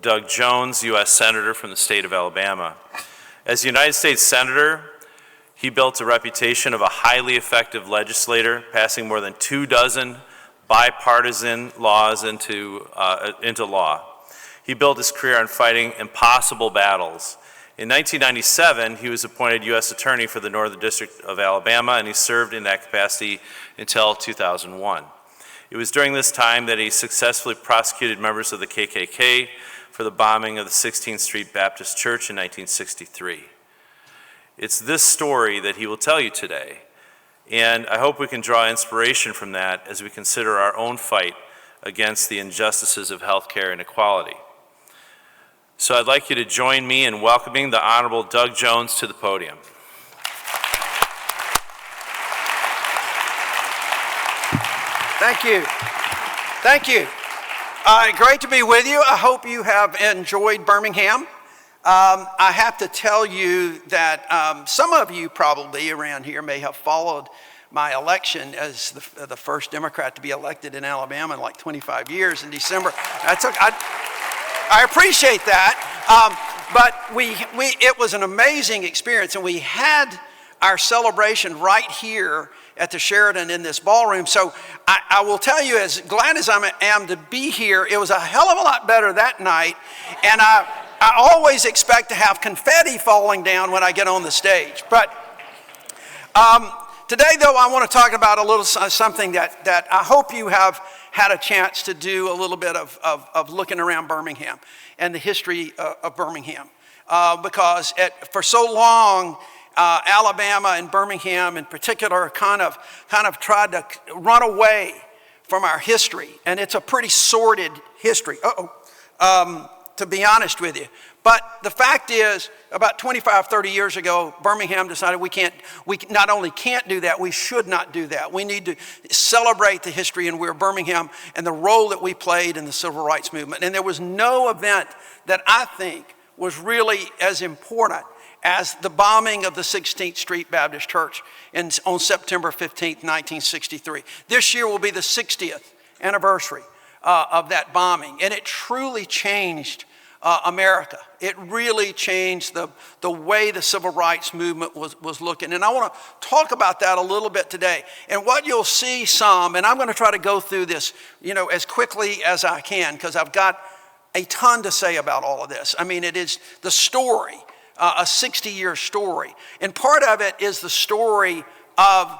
Doug Jones, U.S. Senator from the state of Alabama. As a United States Senator, he built a reputation of a highly effective legislator, passing more than 24 bipartisan laws into law. He built his career on fighting impossible battles. In 1997, he was appointed U.S. Attorney for the Northern District of Alabama, and he served in that capacity until 2001. It was during this time that he successfully prosecuted members of the KKK for the bombing of the 16th Street Baptist Church in 1963. It's this story that he will tell you today, and I hope we can draw inspiration from that as we consider our own fight against the injustices of healthcare inequality. So I'd like you to join me in welcoming the Honorable Doug Jones to the podium. Thank you. Thank you. Great to be with you. I hope you have enjoyed Birmingham. I have to tell you that some of you probably around here may have followed my election as the first Democrat to be elected in Alabama in like 25 years in December. I appreciate that, but it was an amazing experience, and we had our celebration right here at the Sheraton in this ballroom. So I will tell you, as glad as I am to be here, it was a hell of a lot better that night, and I always expect to have confetti falling down when I get on the stage. But today, though, I want to talk about a little something that I hope you have had a chance to do a little bit of looking around Birmingham and the history of Birmingham. Because for so long, Alabama and Birmingham in particular kind of tried to run away from our history. And it's a pretty sordid history, to be honest with you. But the fact is, about 25, 30 years ago, Birmingham decided we not only can't do that, we should not do that. We need to celebrate the history and where Birmingham and the role that we played in the civil rights movement. And there was no event that I think was really as important as the bombing of the 16th Street Baptist Church on September 15th, 1963. This year will be the 60th anniversary of that bombing, and it truly changed America. It really changed the way the civil rights movement was looking. And I want to talk about that a little bit today. And what you'll see and I'm going to try to go through this, as quickly as I can, because I've got a ton to say about all of this. I mean, it is the story, a 60-year story. And part of it is the story of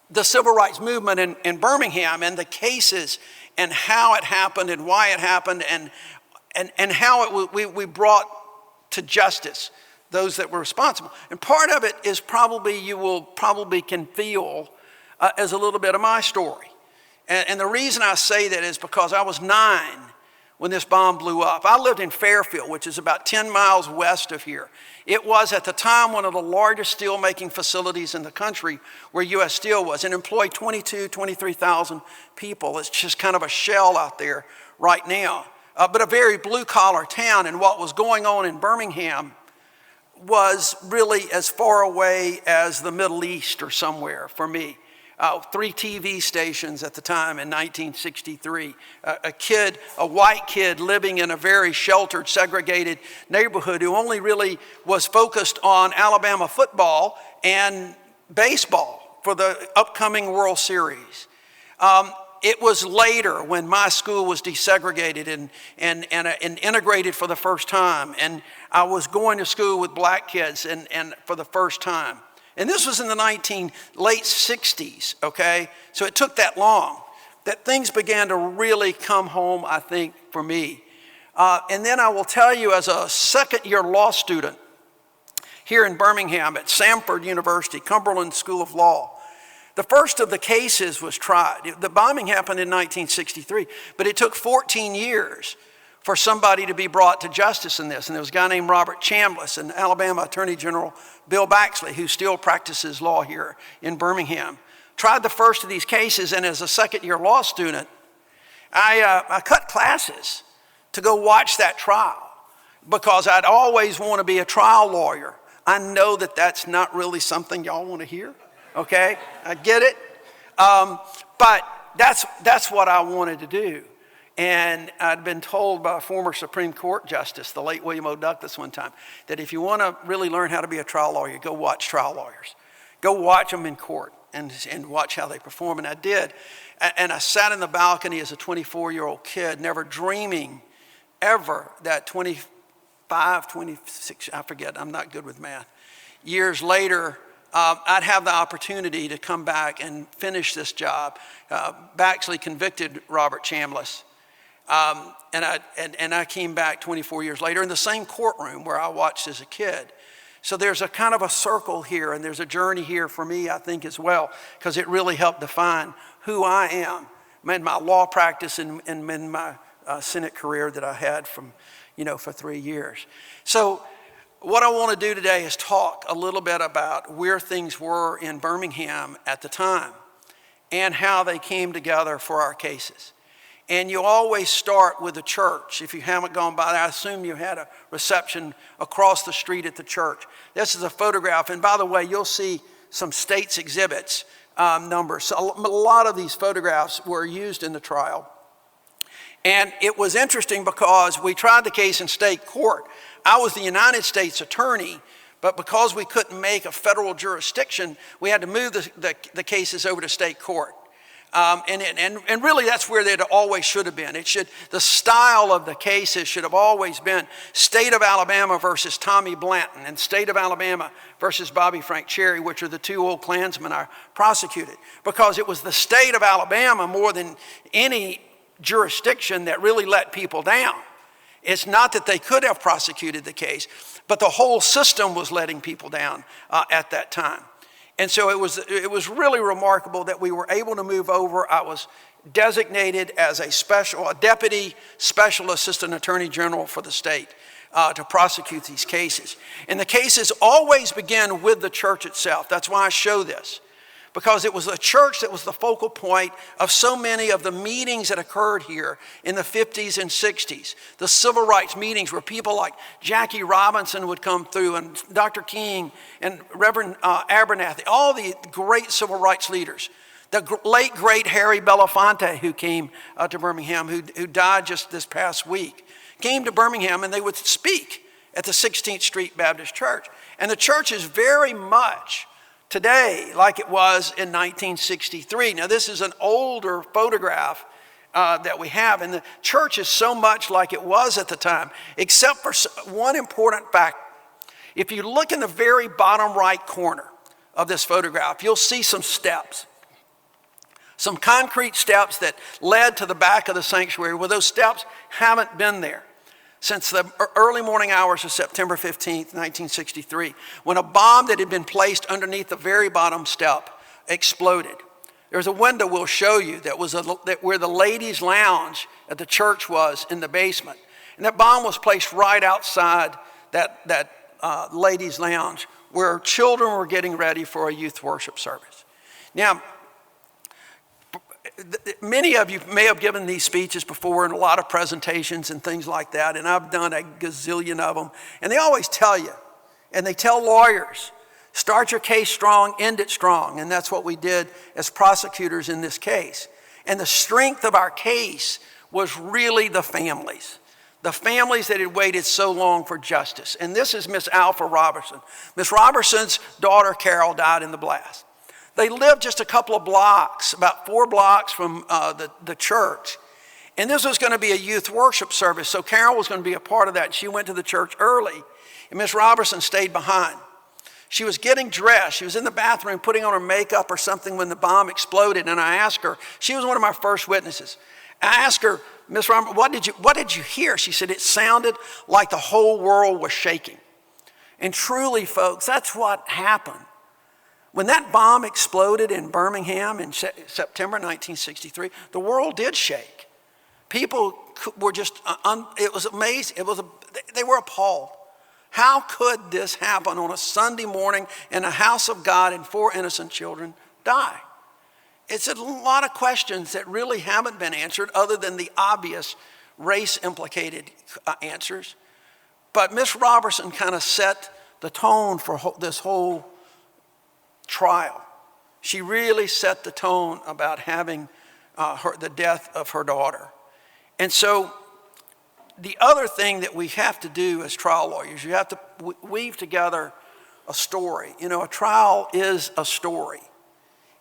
the civil rights movement in Birmingham and the cases and how it happened and why it happened and how we brought to justice those that were responsible. And part of it is you will probably can feel as a little bit of my story. And the reason I say that is because I was 9 when this bomb blew up. I lived in Fairfield, which is about 10 miles west of here. It was at the time one of the largest steel-making facilities in the country where U.S. Steel was, and employed 23,000 people. It's just kind of a shell out there right now. But a very blue-collar town, and what was going on in Birmingham was really as far away as the Middle East or somewhere for me. 3 TV stations at the time in 1963. A white kid living in a very sheltered, segregated neighborhood who only really was focused on Alabama football and baseball for the upcoming World Series. It was later when my school was desegregated and integrated for the first time, and I was going to school with black kids and for the first time. And this was in the late 60s, okay? So it took that long that things began to really come home, I think, for me. And then I will tell you, as a second-year law student here in Birmingham at Samford University, Cumberland School of Law, the first of the cases was tried. The bombing happened in 1963, but it took 14 years for somebody to be brought to justice in this. And there was a guy named Robert Chambliss and Alabama Attorney General Bill Baxley, who still practices law here in Birmingham, tried the first of these cases. And as a second-year law student, I cut classes to go watch that trial because I'd always want to be a trial lawyer. I know that that's not really something y'all want to hear, okay? I get it. But that's what I wanted to do. And I'd been told by a former Supreme Court justice, the late William O. Douglas one time, that if you want to really learn how to be a trial lawyer, go watch trial lawyers. Go watch them in court and watch how they perform. And I did. And I sat in the balcony as a 24-year-old kid, never dreaming ever that 25, 26, I forget, I'm not good with math. Years later, I'd have the opportunity to come back and finish this job. Baxley convicted Robert Chambliss. And I came back 24 years later in the same courtroom where I watched as a kid. So there's a kind of a circle here, and there's a journey here for me, I think, as well, because it really helped define who I am in my law practice and in my Senate career that I had from, for 3 years. So what I want to do today is talk a little bit about where things were in Birmingham at the time and how they came together for our cases. And you always start with the church. If you haven't gone by there, I assume you had a reception across the street at the church. This is a photograph. And by the way, you'll see some state's exhibits numbers. So a lot of these photographs were used in the trial. And it was interesting because we tried the case in state court. I was the United States attorney, but because we couldn't make a federal jurisdiction, we had to move the cases over to state court. And really that's where it always should have been. The style of the cases should have always been State of Alabama versus Tommy Blanton and State of Alabama versus Bobby Frank Cherry, which are the two old Klansmen I prosecuted. Because it was the state of Alabama more than any jurisdiction that really let people down. It's not that they could have prosecuted the case, but the whole system was letting people down at that time. And so it was really remarkable that we were able to move over. I was designated as a deputy special assistant attorney general for the state to prosecute these cases. And the cases always begin with the church itself. That's why I show this, because it was the church that was the focal point of so many of the meetings that occurred here in the 50s and 60s. The civil rights meetings where people like Jackie Robinson would come through, and Dr. King and Reverend Abernathy, all the great civil rights leaders. The late, great Harry Belafonte, who came to Birmingham, who died just this past week, came to Birmingham, and they would speak at the 16th Street Baptist Church. And the church is very much today like it was in 1963. Now, this is an older photograph that we have, and the church is so much like it was at the time, except for one important fact. If you look in the very bottom right corner of this photograph, you'll see some steps, some concrete steps that led to the back of the sanctuary. Well, those steps haven't been there since the early morning hours of September 15th, 1963, when a bomb that had been placed underneath the very bottom step exploded. There's a window we'll show you that was where the ladies' lounge at the church was in the basement. And that bomb was placed right outside that ladies' lounge where children were getting ready for a youth worship service. Now, many of you may have given these speeches before in a lot of presentations and things like that, and I've done a gazillion of them. And they always tell you, and they tell lawyers, start your case strong, end it strong. And that's what we did as prosecutors in this case. And the strength of our case was really the families that had waited so long for justice. And this is Miss Alpha Robertson. Miss Robertson's daughter, Carol, died in the blast. They lived just a couple of blocks, about 4 blocks from the church. And this was going to be a youth worship service, so Carol was going to be a part of that. She went to the church early, and Miss Robertson stayed behind. She was getting dressed. She was in the bathroom putting on her makeup or something when the bomb exploded, and I asked her, she was one of my first witnesses. I asked her, Miss Robertson, what did you hear? She said, it sounded like the whole world was shaking. And truly, folks, that's what happened. When that bomb exploded in Birmingham in September 1963, the world did shake. People were just, it was amazing. They were appalled. How could this happen on a Sunday morning in a house of God and 4 innocent children die? It's a lot of questions that really haven't been answered other than the obvious race-implicated answers. But Miss Robertson kind of set the tone for this whole trial. She really set the tone about having the death of her daughter. And so the other thing that we have to do as trial lawyers, you have to weave together a story. You know, a trial is a story.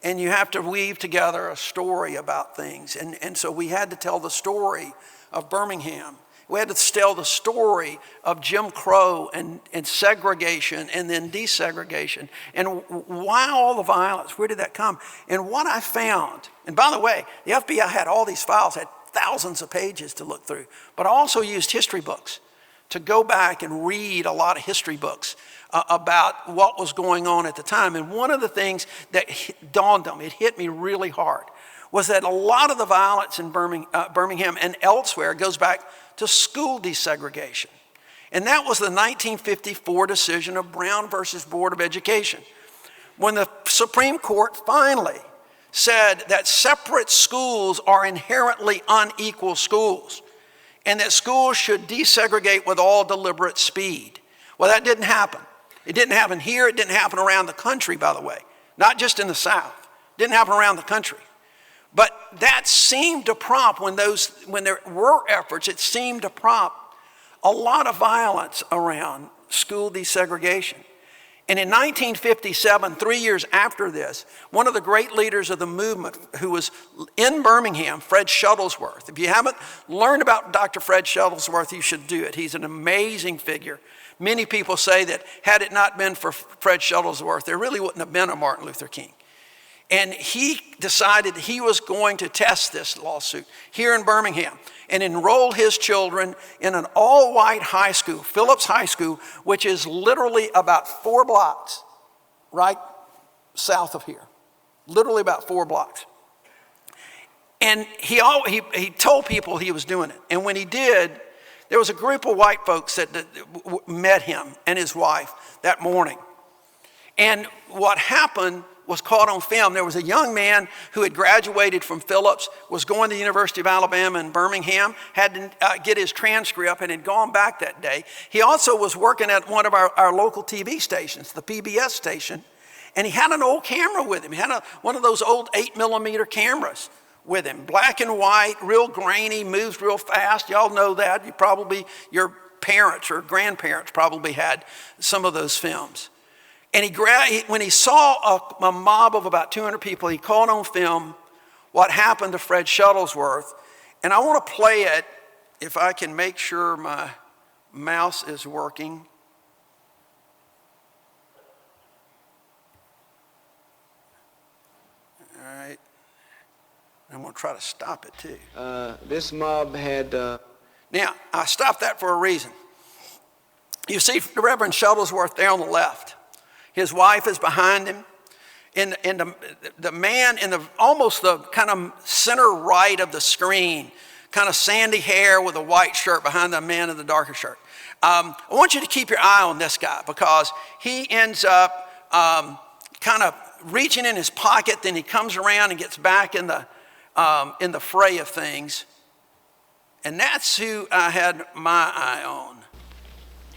And you have to weave together a story about things. And so we had to tell the story of Birmingham. We had to tell the story of Jim Crow and segregation and then desegregation. And why all the violence? Where did that come? And what I found, and by the way, the FBI had all these files, had thousands of pages to look through, but I also used history books to go back and read a lot of history books about what was going on at the time. And one of the things that dawned on me, it hit me really hard, was that a lot of the violence in Birmingham and elsewhere goes back to school desegregation. And that was the 1954 decision of Brown versus Board of Education, when the Supreme Court finally said that separate schools are inherently unequal schools and that schools should desegregate with all deliberate speed. Well, that didn't happen. It didn't happen here. It didn't happen around the country, by the way, not just in the South. It didn't happen around the country. But that seemed to prompt, when there were efforts, it seemed to prompt a lot of violence around school desegregation. And in 1957, 3 years after this, one of the great leaders of the movement who was in Birmingham, Fred Shuttlesworth. If you haven't learned about Dr. Fred Shuttlesworth, you should do it. He's an amazing figure. Many people say that had it not been for Fred Shuttlesworth, there really wouldn't have been a Martin Luther King. And he decided he was going to test this lawsuit here in Birmingham and enroll his children in an all-white high school, Phillips High School, which is literally about 4 blocks right south of here, literally about 4 blocks. And he told people he was doing it. And when he did, there was a group of white folks that met him and his wife that morning. And what happened was caught on film. There was a young man who had graduated from Phillips, was going to the University of Alabama in Birmingham, had to get his transcript and had gone back that day. He also was working at one of our local TV stations, the PBS station, and he had an old camera with him. He had one of those old 8mm cameras with him, black and white, real grainy, moves real fast. Y'all know that. Your parents or grandparents probably had some of those films. And when he saw a mob of about 200 people, he caught on film what happened to Fred Shuttlesworth. And I want to play it, if I can make sure my mouse is working. All right. I'm going to try to stop it too. This mob had... Now, I stopped that for a reason. You see the Reverend Shuttlesworth there on the left. His wife is behind him. And the man in almost the kind of center right of the screen, kind of sandy hair with a white shirt behind the man in the darker shirt. I want you to keep your eye on this guy, because he ends up kind of reaching in his pocket, then he comes around and gets back in the fray of things. And that's who I had my eye on.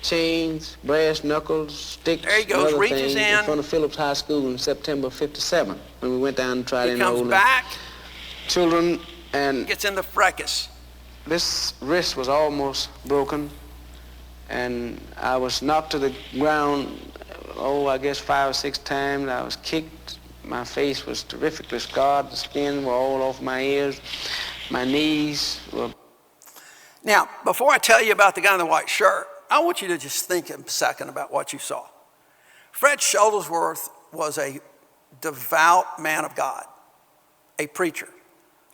Chains, brass knuckles, sticks, there he goes, reaches in front of Phillips High School in September of '57, when we went down and tried to enroll comes back, children, and gets in the fracas. This wrist was almost broken, and I was knocked to the ground, I guess 5 or 6 times. I was kicked. My face was terrifically scarred. The skin were all off my ears. My knees were... Now, before I tell you about the guy in the white shirt, I want you to just think a second about what you saw. Fred Shuttlesworth was a devout man of God, a preacher.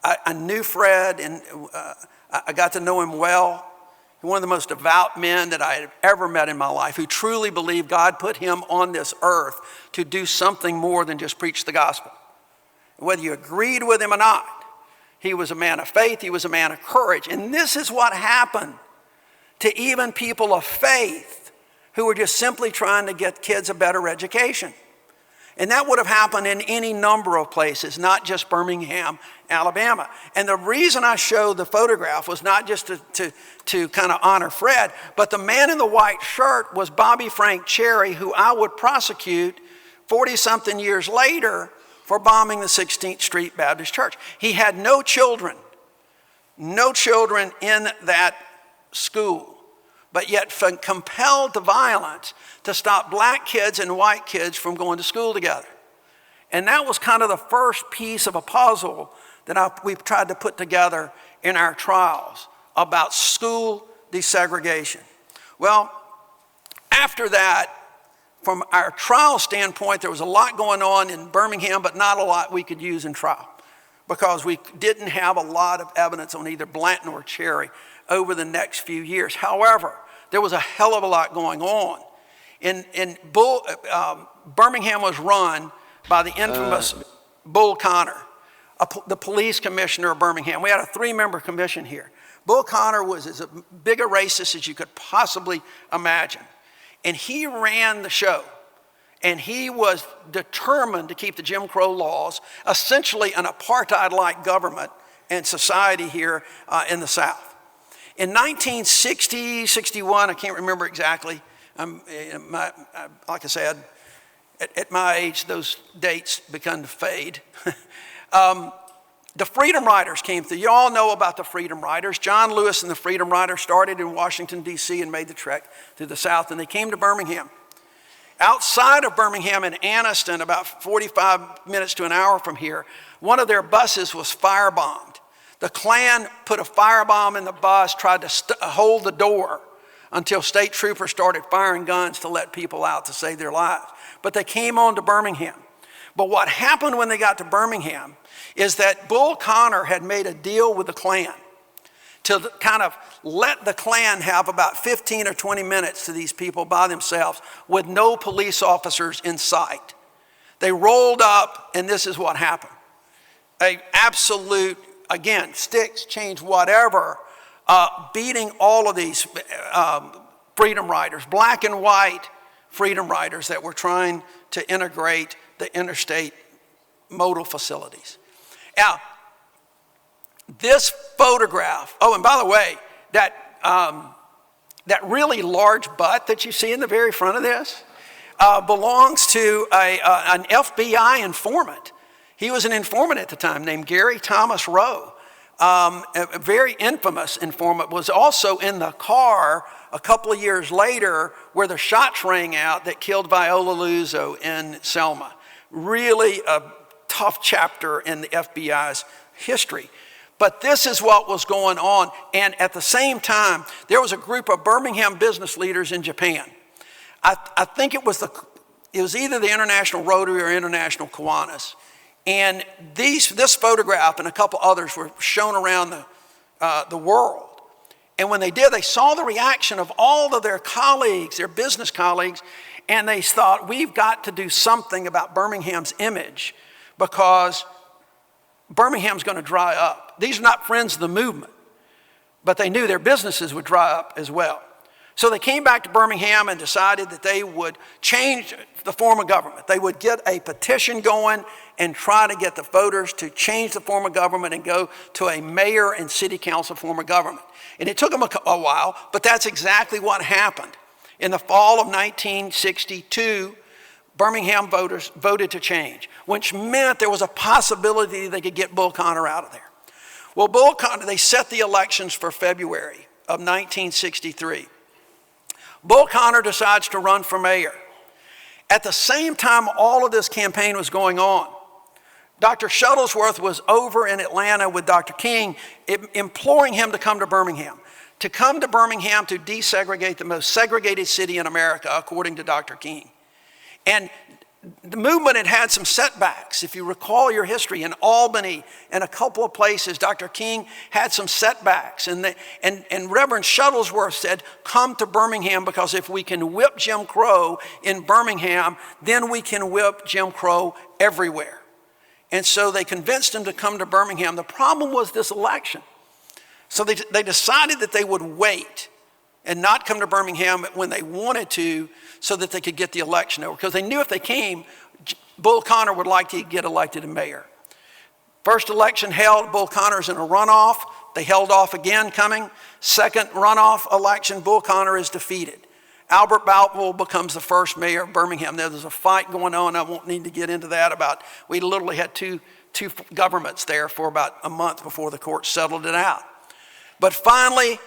I knew Fred, and I got to know him well. One of the most devout men that I had ever met in my life, who truly believed God put him on this earth to do something more than just preach the gospel. Whether you agreed with him or not, he was a man of faith, he was a man of courage. And this is what happened to even people of faith who were just simply trying to get kids a better education. And that would have happened in any number of places, not just Birmingham, Alabama. And the reason I showed the photograph was not just to kind of honor Fred, but the man in the white shirt was Bobby Frank Cherry, who I would prosecute 40-something years later for bombing the 16th Street Baptist Church. He had no children. no children in that school, but yet compelled to violence to stop black kids and white kids from going to school together. And that was kind of the first piece of a puzzle that we've tried to put together in our trials about school desegregation. Well, after that, from our trial standpoint, there was a lot going on in Birmingham, but not a lot we could use in trial because we didn't have a lot of evidence on either Blanton or Cherry over the next few years. However, there was a hell of a lot going on. Birmingham was run by the infamous Bull Connor, the police commissioner of Birmingham. We had a 3-member commission here. Bull Connor was as big a racist as you could possibly imagine. And he ran the show. And he was determined to keep the Jim Crow laws, essentially an apartheid-like government and society here in the South. In 1960, 61, I can't remember exactly. Like I said, at my age, those dates begun to fade. The Freedom Riders came through. You all know about the Freedom Riders. John Lewis and the Freedom Riders started in Washington, D.C. and made the trek through the South, and they came to Birmingham. Outside of Birmingham in Anniston, about 45 minutes to an hour from here, one of their buses was firebombed. The Klan put a firebomb in the bus, tried to hold the door until state troopers started firing guns to let people out to save their lives. But they came on to Birmingham. But what happened when they got to Birmingham is that Bull Connor had made a deal with the Klan to kind of let the Klan have about 15 or 20 minutes to these people by themselves with no police officers in sight. They rolled up, and this is what happened. An absolute, again, sticks, chains, whatever, beating all of these freedom riders, black and white freedom riders that were trying to integrate the interstate modal facilities. Now, this photograph, oh, and by the way, that really large butt that you see in the very front of this belongs to an FBI informant. He was an informant at the time named Gary Thomas Rowe. A very infamous informant, was also in the car a couple of years later where the shots rang out that killed Viola Luzzo in Selma. Really a tough chapter in the FBI's history. But this is what was going on. And at the same time, there was a group of Birmingham business leaders in Japan. I think it was either the International Rotary or International Kiwanis. And this photograph and a couple others were shown around the world. And when they did, they saw the reaction of all of their colleagues, their business colleagues, and they thought, we've got to do something about Birmingham's image because Birmingham's going to dry up. These are not friends of the movement, but they knew their businesses would dry up as well. So they came back to Birmingham and decided that they would change the form of government. They would get a petition going and try to get the voters to change the form of government and go to a mayor and city council form of government. And it took them a while, but that's exactly what happened. In the fall of 1962, Birmingham voters voted to change, which meant there was a possibility they could get Bull Connor out of there. Well, Bull Connor, they set the elections for February of 1963. Bull Connor decides to run for mayor. At the same time all of this campaign was going on, Dr. Shuttlesworth was over in Atlanta with Dr. King, imploring him to come to Birmingham to desegregate the most segregated city in America, according to Dr. King. And the movement had some setbacks. If you recall your history, in Albany and a couple of places, Dr. King had some setbacks. And Reverend Shuttlesworth said, come to Birmingham, because if we can whip Jim Crow in Birmingham, then we can whip Jim Crow everywhere. And so they convinced him to come to Birmingham. The problem was this election. So they decided that they would wait and not come to Birmingham when they wanted to so that they could get the election over. Because they knew if they came, Bull Connor would like to get elected a mayor. First election held, Bull Connor's in a runoff. They held off again coming. Second runoff election, Bull Connor is defeated. Albert Boutwell becomes the first mayor of Birmingham. There's a fight going on. I won't need to get into that. We literally had two governments there for about a month before the court settled it out. But finally,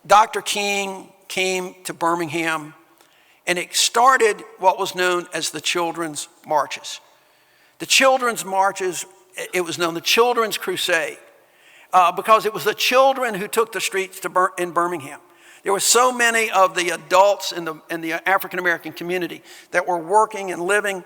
Dr. King came to Birmingham, and it started what was known as the Children's Marches. The Children's Marches, it was known the Children's Crusade, because it was the children who took the streets in Birmingham. There were so many of the adults in the African-American community that were working and living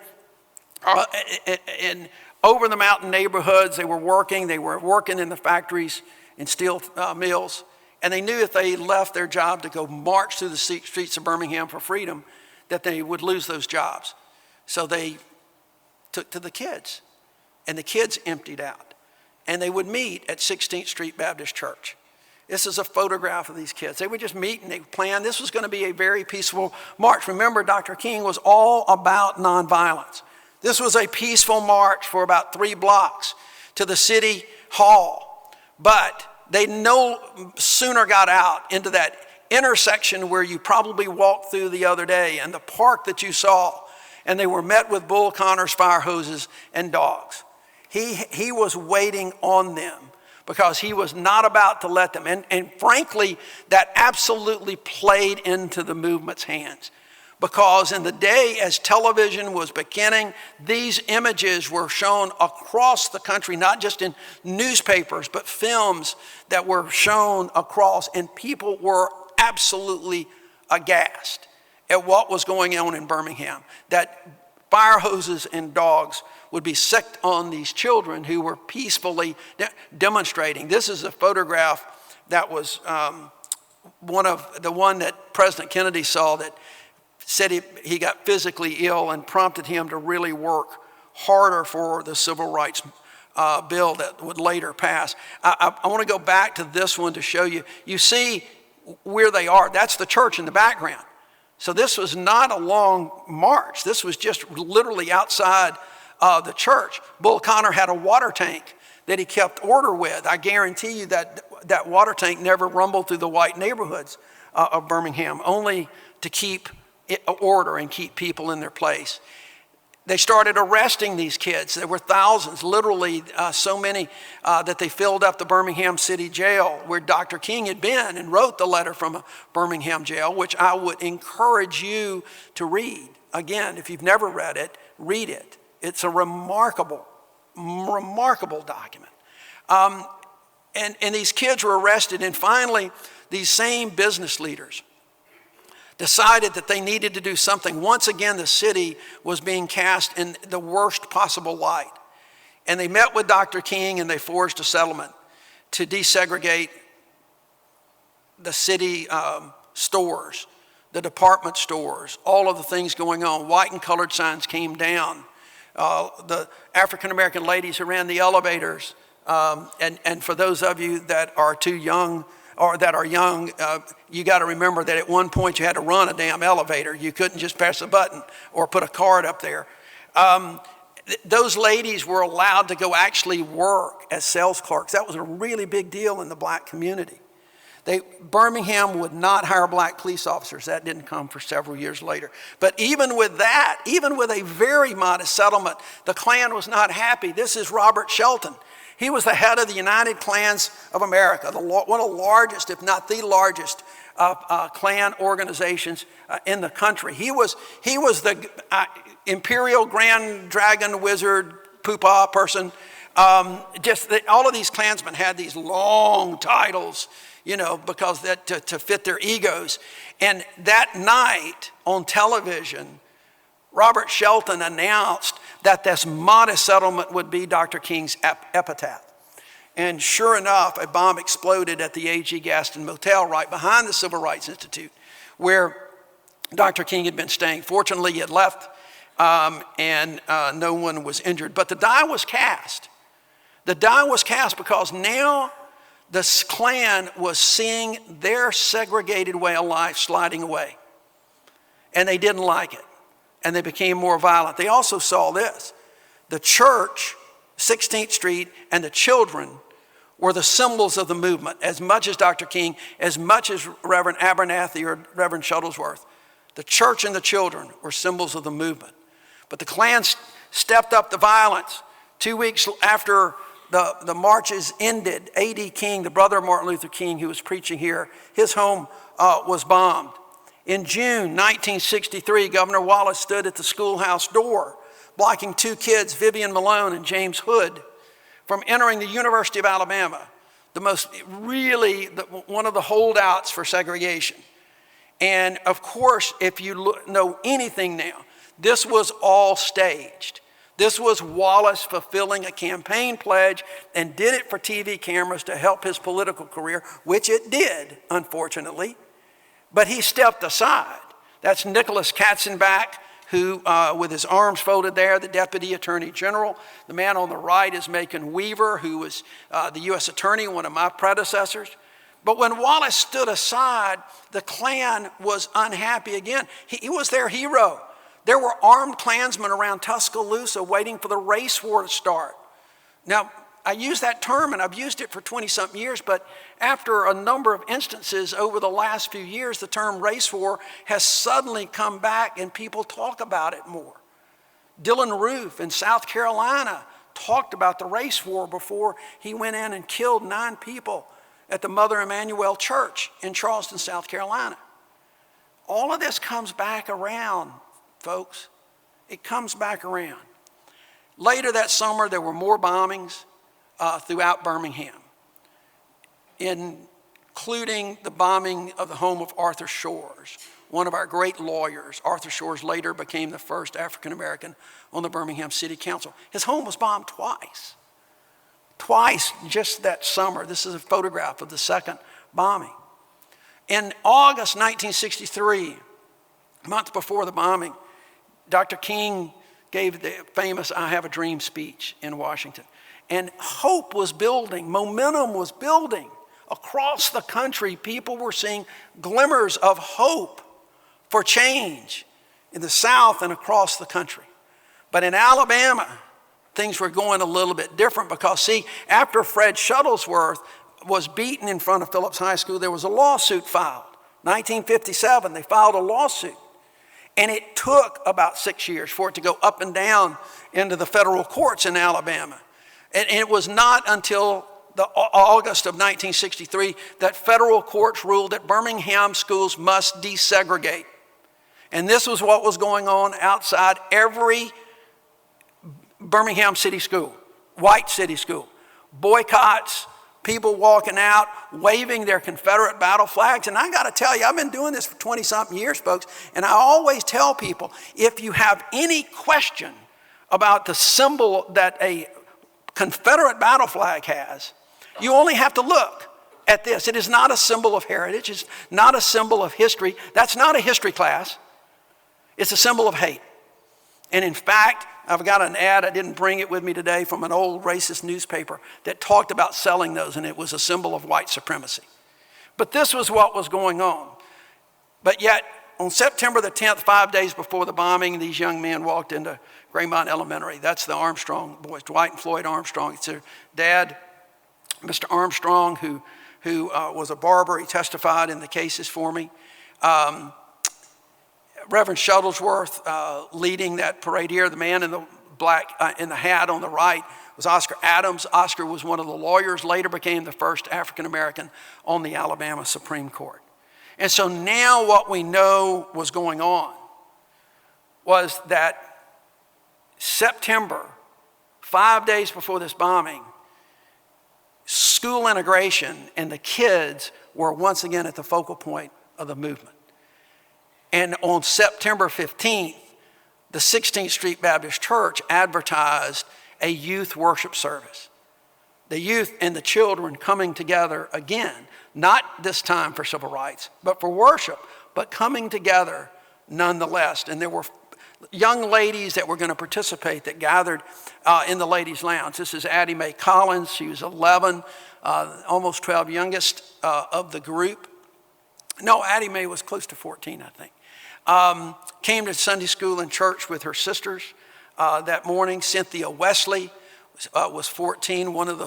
in over the mountain neighborhoods. They were working in the factories and steel mills. And they knew if they left their job to go march through the streets of Birmingham for freedom, that they would lose those jobs. So they took to the kids, and the kids emptied out. And they would meet at 16th Street Baptist Church. This is a photograph of these kids. They would just meet and they would plan. This was going to be a very peaceful march. Remember, Dr. King was all about nonviolence. This was a peaceful march for about 3 blocks to the city hall. But they no sooner got out into that intersection where you probably walked through the other day and the park that you saw, and they were met with Bull Connor's fire hoses and dogs. He was waiting on them because he was not about to let them. And frankly, that absolutely played into the movement's hands. Because in the day as television was beginning, these images were shown across the country, not just in newspapers, but films that were shown across, and people were absolutely aghast at what was going on in Birmingham, that fire hoses and dogs would be sicked on these children who were peacefully demonstrating. This is a photograph that was one that President Kennedy saw that said he got physically ill and prompted him to really work harder for the civil rights bill that would later pass. I want to go back to this one to show you. You see where they are. That's the church in the background. So this was not a long march. This was just literally outside the church. Bull Connor had a water tank that he kept order with. I guarantee you that water tank never rumbled through the white neighborhoods of Birmingham, only to keep order and keep people in their place. They started arresting these kids. There were thousands, literally so many that they filled up the Birmingham City Jail where Dr. King had been and wrote the letter from a Birmingham jail, which I would encourage you to read. Again, if you've never read it, read it. It's a remarkable document. And these kids were arrested, and finally, these same business leaders decided that they needed to do something. Once again, the city was being cast in the worst possible light. And they met with Dr. King and they forged a settlement to desegregate the city stores, the department stores, all of the things going on. White and colored signs came down. The African-American ladies who ran the elevators, and for those of you that are too young or that are young, you got to remember that at one point you had to run a damn elevator. You couldn't just press a button or put a card up there. Those ladies were allowed to go actually work as sales clerks. That was a really big deal in the black community. Birmingham would not hire black police officers. That didn't come for several years later. But even with that, even with a very modest settlement, the Klan was not happy. This is Robert Shelton. He was the head of the United Klans of America, one of the largest, if not the largest, Klan organizations in the country. He was the Imperial Grand Dragon Wizard Poopah person. All of these Klansmen had these long titles, because to fit their egos. And that night on television, Robert Shelton announced that this modest settlement would be Dr. King's epitaph. And sure enough, a bomb exploded at the A.G. Gaston Motel right behind the Civil Rights Institute, where Dr. King had been staying. Fortunately, he had left, and no one was injured. But the die was cast. The die was cast because now the Klan was seeing their segregated way of life sliding away. And they didn't like it. And they became more violent. They also saw this. The church, 16th Street, and the children were the symbols of the movement, as much as Dr. King, as much as Reverend Abernathy or Reverend Shuttlesworth. The church and the children were symbols of the movement. But the Klan stepped up the violence. 2 weeks after the marches ended, A.D. King, the brother of Martin Luther King, who was preaching here, his home was bombed. In June 1963, Governor Wallace stood at the schoolhouse door, blocking two kids, Vivian Malone and James Hood, from entering the University of Alabama, one of the holdouts for segregation. And of course, if you know anything now, this was all staged. This was Wallace fulfilling a campaign pledge and did it for TV cameras to help his political career, which it did, unfortunately. But he stepped aside. That's Nicholas Katzenbach, who, with his arms folded there, the Deputy Attorney General. The man on the right is Macon Weaver, who was the U.S. Attorney, one of my predecessors. But when Wallace stood aside, the Klan was unhappy again. He was their hero. There were armed Klansmen around Tuscaloosa waiting for the race war to start. Now, I use that term, and I've used it for 20-something years, but after a number of instances over the last few years, the term race war has suddenly come back and people talk about it more. Dylan Roof in South Carolina talked about the race war before he went in and killed 9 people at the Mother Emanuel Church in Charleston, South Carolina. All of this comes back around, folks. It comes back around. Later that summer, there were more bombings throughout Birmingham, including the bombing of the home of Arthur Shores, one of our great lawyers. Arthur Shores later became the first African-American on the Birmingham City Council. His home was bombed twice just that summer. This is a photograph of the second bombing. In August 1963, a month before the bombing, Dr. King gave the famous I Have a Dream speech in Washington. And hope was building, momentum was building. Across the country, people were seeing glimmers of hope for change in the South and across the country. But in Alabama, things were going a little bit different because, see, after Fred Shuttlesworth was beaten in front of Phillips High School, there was a lawsuit filed. 1957, they filed a lawsuit. And it took about 6 years for it to go up and down into the federal courts in Alabama. And it was not until the August of 1963 that federal courts ruled that Birmingham schools must desegregate. And this was what was going on outside every Birmingham city school, white city school. Boycotts, people walking out, waving their Confederate battle flags. And I got to tell you, I've been doing this for 20-something years, folks, and I always tell people, if you have any question about the symbol that a Confederate battle flag has, you only have to look at this. It is not a symbol of heritage. It's not a symbol of history. That's not a history class. It's a symbol of hate. And in fact, I've got an ad, I didn't bring it with me today, from an old racist newspaper that talked about selling those, and it was a symbol of white supremacy. But this was what was going on. But yet, on September the 10th, 5 days before the bombing, these young men walked into Graymont Elementary. That's the Armstrong boys, Dwight and Floyd Armstrong. It's their dad, Mr. Armstrong, who was a barber. He testified in the cases for me. Reverend Shuttlesworth leading that parade here. The man in the black, in the hat on the right was Oscar Adams. Oscar was one of the lawyers, later became the first African-American on the Alabama Supreme Court. And so now what we know was going on was that September, 5 days before this bombing, school integration and the kids were once again at the focal point of the movement. And on September 15th, the 16th Street Baptist Church advertised a youth worship service. The youth and the children coming together again, not this time for civil rights, but for worship, but coming together nonetheless. And there were young ladies that were going to participate that gathered in the ladies' lounge. This is Addie Mae Collins. She was 11, almost 12, youngest of the group. No, Addie Mae was close to 14, I think. Came to Sunday school and church with her sisters that morning. Cynthia Wesley was 14, one of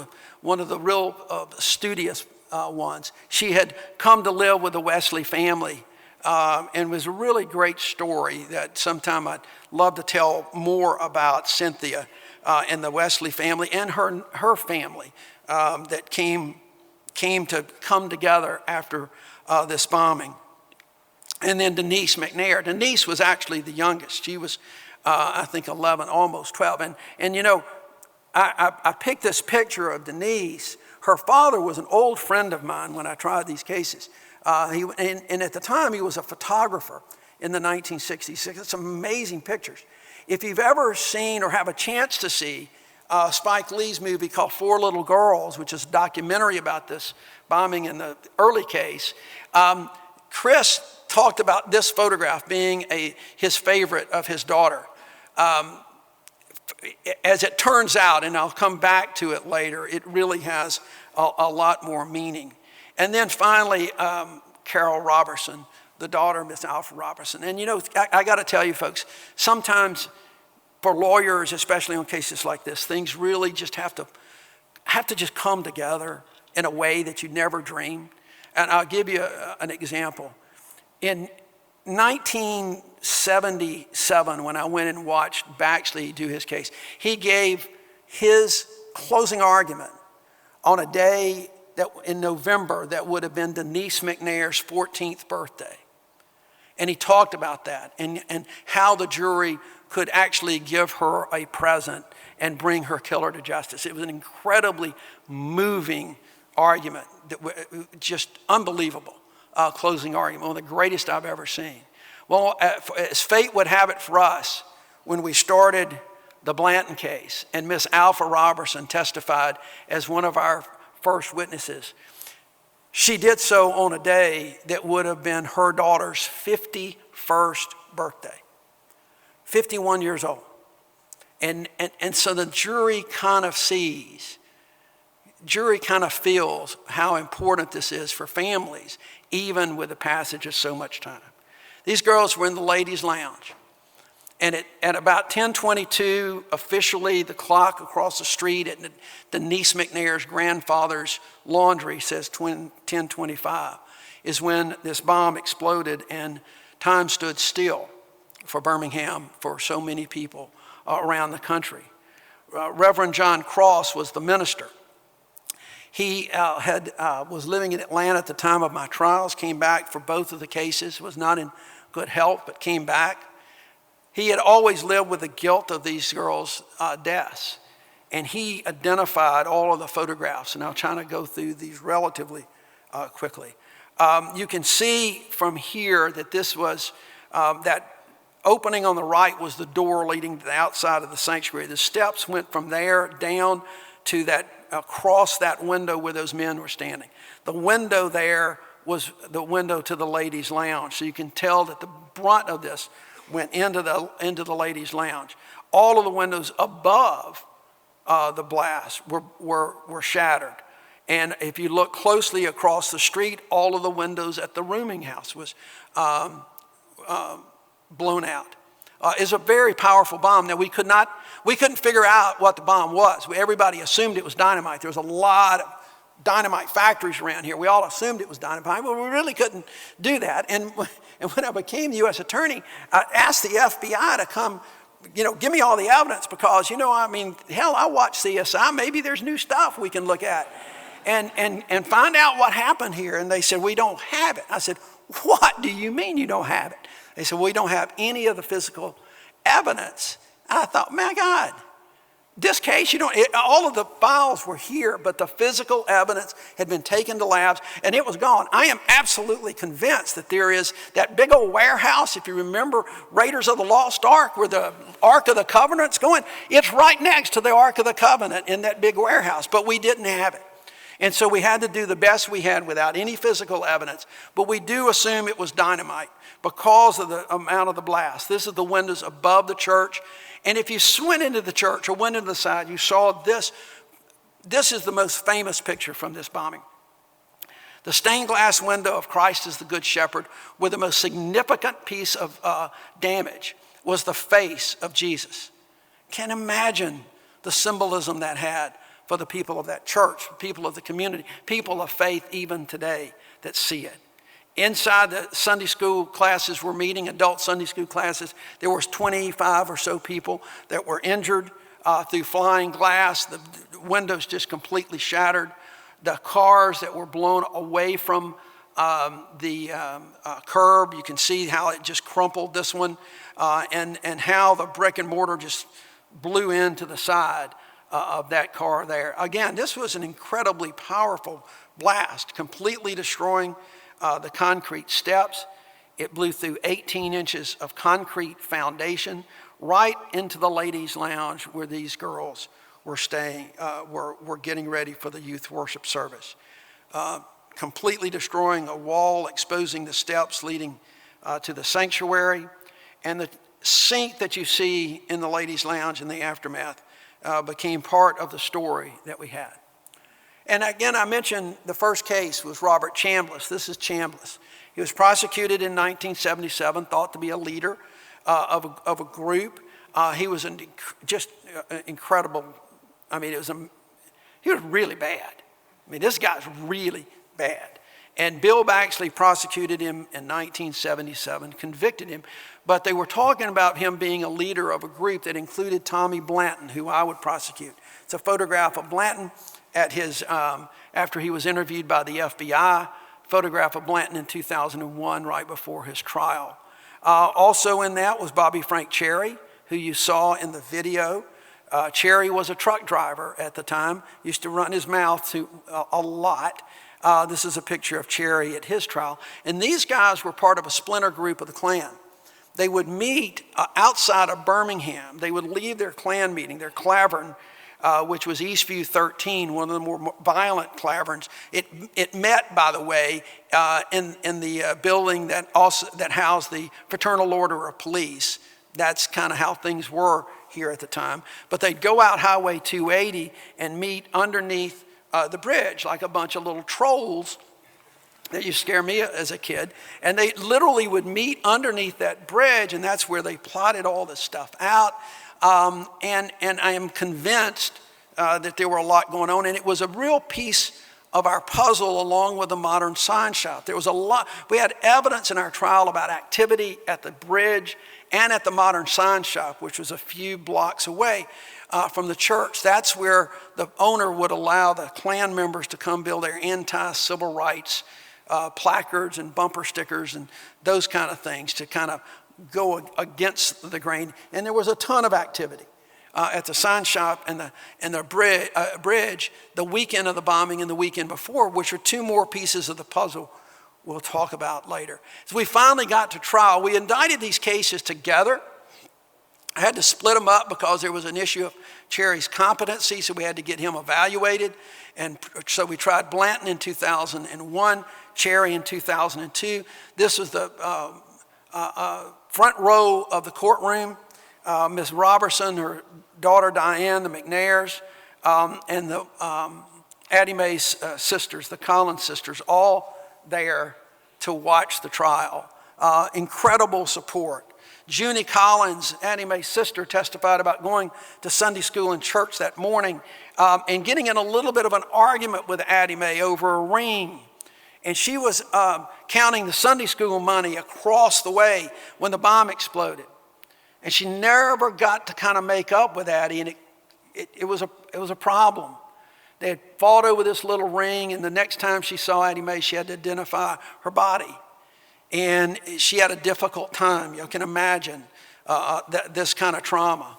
the real studious ones. She had come to live with the Wesley family, and was a really great story that sometime I'd love to tell more about Cynthia. and the Wesley family and her family that came together after this bombing. And then Denise McNair. Denise was actually the youngest. She was, I think, 11, almost 12. And you know, I picked this picture of Denise. Her father was an old friend of mine when I tried these cases. And at the time, he was a photographer in the 1966. It's amazing pictures. If you've ever seen or have a chance to see Spike Lee's movie called Four Little Girls, which is a documentary about this bombing in the early case, Chris talked about this photograph being his favorite of his daughter. As it turns out, and I'll come back to it later, it really has a lot more meaning. And then finally, Carol Robertson, the daughter of Miss Alpha Robertson. And you know, I got to tell you folks, sometimes for lawyers, especially on cases like this, things really just have to just come together in a way that you never dreamed. And I'll give you an example. In 1977, when I went and watched Baxley do his case, he gave his closing argument on a day that in November that would have been Denise McNair's 14th birthday. And he talked about that and how the jury could actually give her a present and bring her killer to justice. It was an incredibly moving argument, just unbelievable closing argument, one of the greatest I've ever seen. Well, as fate would have it for us, when we started the Blanton case and Miss Alpha Robertson testified as one of our first witnesses, she did so on a day that would have been her daughter's 51st birthday, 51 years old. And so the jury kind of feels how important this is for families, even with the passage of so much time. These girls were in the ladies' lounge. And at about 10:22, officially, the clock across the street at Denise McNair's grandfather's laundry says 10:25, is when this bomb exploded and time stood still for Birmingham, for so many people around the country. Reverend John Cross was the minister. He was living in Atlanta at the time of my trials, came back for both of the cases, was not in good health, but came back. He had always lived with the guilt of these girls' deaths, and he identified all of the photographs, and I'll try to go through these relatively quickly. You can see from here that this was, that opening on the right was the door leading to the outside of the sanctuary. The steps went from there down to that, across that window where those men were standing. The window there was the window to the ladies' lounge. So you can tell that the brunt of this went into the ladies' lounge. All of the windows above the blast were shattered. And if you look closely across the street, all of the windows at the rooming house was blown out. It's a very powerful bomb. Now we couldn't figure out what the bomb was. Everybody assumed it was dynamite. There was a lot of dynamite factories around here. We all assumed it was dynamite, but we really couldn't do that. And when I became U.S. attorney, I asked the FBI to come, give me all the evidence because, hell, I watch CSI. Maybe there's new stuff we can look at and find out what happened here. And they said, we don't have it. I said, what do you mean you don't have it? They said, we don't have any of the physical evidence. And I thought, my God, this case, all of the files were here, but the physical evidence had been taken to labs and it was gone. I am absolutely convinced that there is that big old warehouse, if you remember Raiders of the Lost Ark, where the Ark of the Covenant's going, it's right next to the Ark of the Covenant in that big warehouse, but we didn't have it. And so we had to do the best we had without any physical evidence, but we do assume it was dynamite because of the amount of the blast. This is the windows above the church. And if you went into the church or went into the side, you saw this. This is the most famous picture from this bombing. The stained glass window of Christ as the Good Shepherd, with the most significant piece of damage was the face of Jesus. Can't imagine the symbolism that had for the people of that church, people of the community, people of faith even today that see it. Inside the Sunday school classes we're meeting, adult Sunday school classes, there was 25 or so people that were injured. through flying glass. The windows just completely shattered. The cars that were blown away from the curb, you can see how it just crumpled, this one, and how the brick and mortar just blew into the side of that car there. Again, this was an incredibly powerful blast, completely destroying the concrete steps. It blew through 18 inches of concrete foundation right into the ladies' lounge where these girls were staying, were getting ready for the youth worship service. Completely destroying a wall, exposing the steps leading to the sanctuary. And the sink that you see in the ladies' lounge in the aftermath became part of the story that we had. And again, I mentioned the first case was Robert Chambliss. This is Chambliss. He was prosecuted in 1977, thought to be a leader of a group. He was just incredible. I mean, he was really bad. I mean, this guy's really bad. And Bill Baxley prosecuted him in 1977, convicted him, but they were talking about him being a leader of a group that included Tommy Blanton, who I would prosecute. It's a photograph of Blanton at his, after he was interviewed by the FBI, photograph of Blanton in 2001, right before his trial. Also in that was Bobby Frank Cherry, who you saw in the video. Cherry was a truck driver at the time, used to run his mouth to a lot. This is a picture of Cherry at his trial. And these guys were part of a splinter group of the Klan. They would meet outside of Birmingham. They would leave their Klan meeting, their clavern, which was Eastview 13, one of the more violent claverns. It met, by the way, in the building that housed the Fraternal Order of Police. That's kind of how things were here at the time. But they'd go out Highway 280 and meet underneath the bridge, like a bunch of little trolls that used to scare me as a kid. And they literally would meet underneath that bridge, and that's where they plotted all this stuff out. And I am convinced that there were a lot going on, and it was a real piece of our puzzle along with the modern sign shop. There was a lot. We had evidence in our trial about activity at the bridge and at the modern sign shop, which was a few blocks away from the church. That's where the owner would allow the Klan members to come build their anti-civil rights placards and bumper stickers and those kind of things to kind of go against the grain. And there was a ton of activity at the sign shop and the bridge the weekend of the bombing and the weekend before, which are two more pieces of the puzzle we'll talk about later. So we finally got to trial. We indicted these cases together. I had to split them up because there was an issue of Cherry's competency, so we had to get him evaluated. And so we tried Blanton in 2001, Cherry in 2002. This was the front row of the courtroom. Ms. Robertson, her daughter Diane, the McNairs, and the Addie Mae's sisters, the Collins sisters, all there to watch the trial. Incredible support. Junie Collins, Addie Mae's sister, testified about going to Sunday school and church that morning and getting in a little bit of an argument with Addie Mae over a ring. And she was counting the Sunday school money across the way when the bomb exploded. And she never got to kind of make up with Addie, and it was a problem. They had fought over this little ring, and the next time she saw Addie Mae, she had to identify her body. And she had a difficult time. You can imagine this kind of trauma.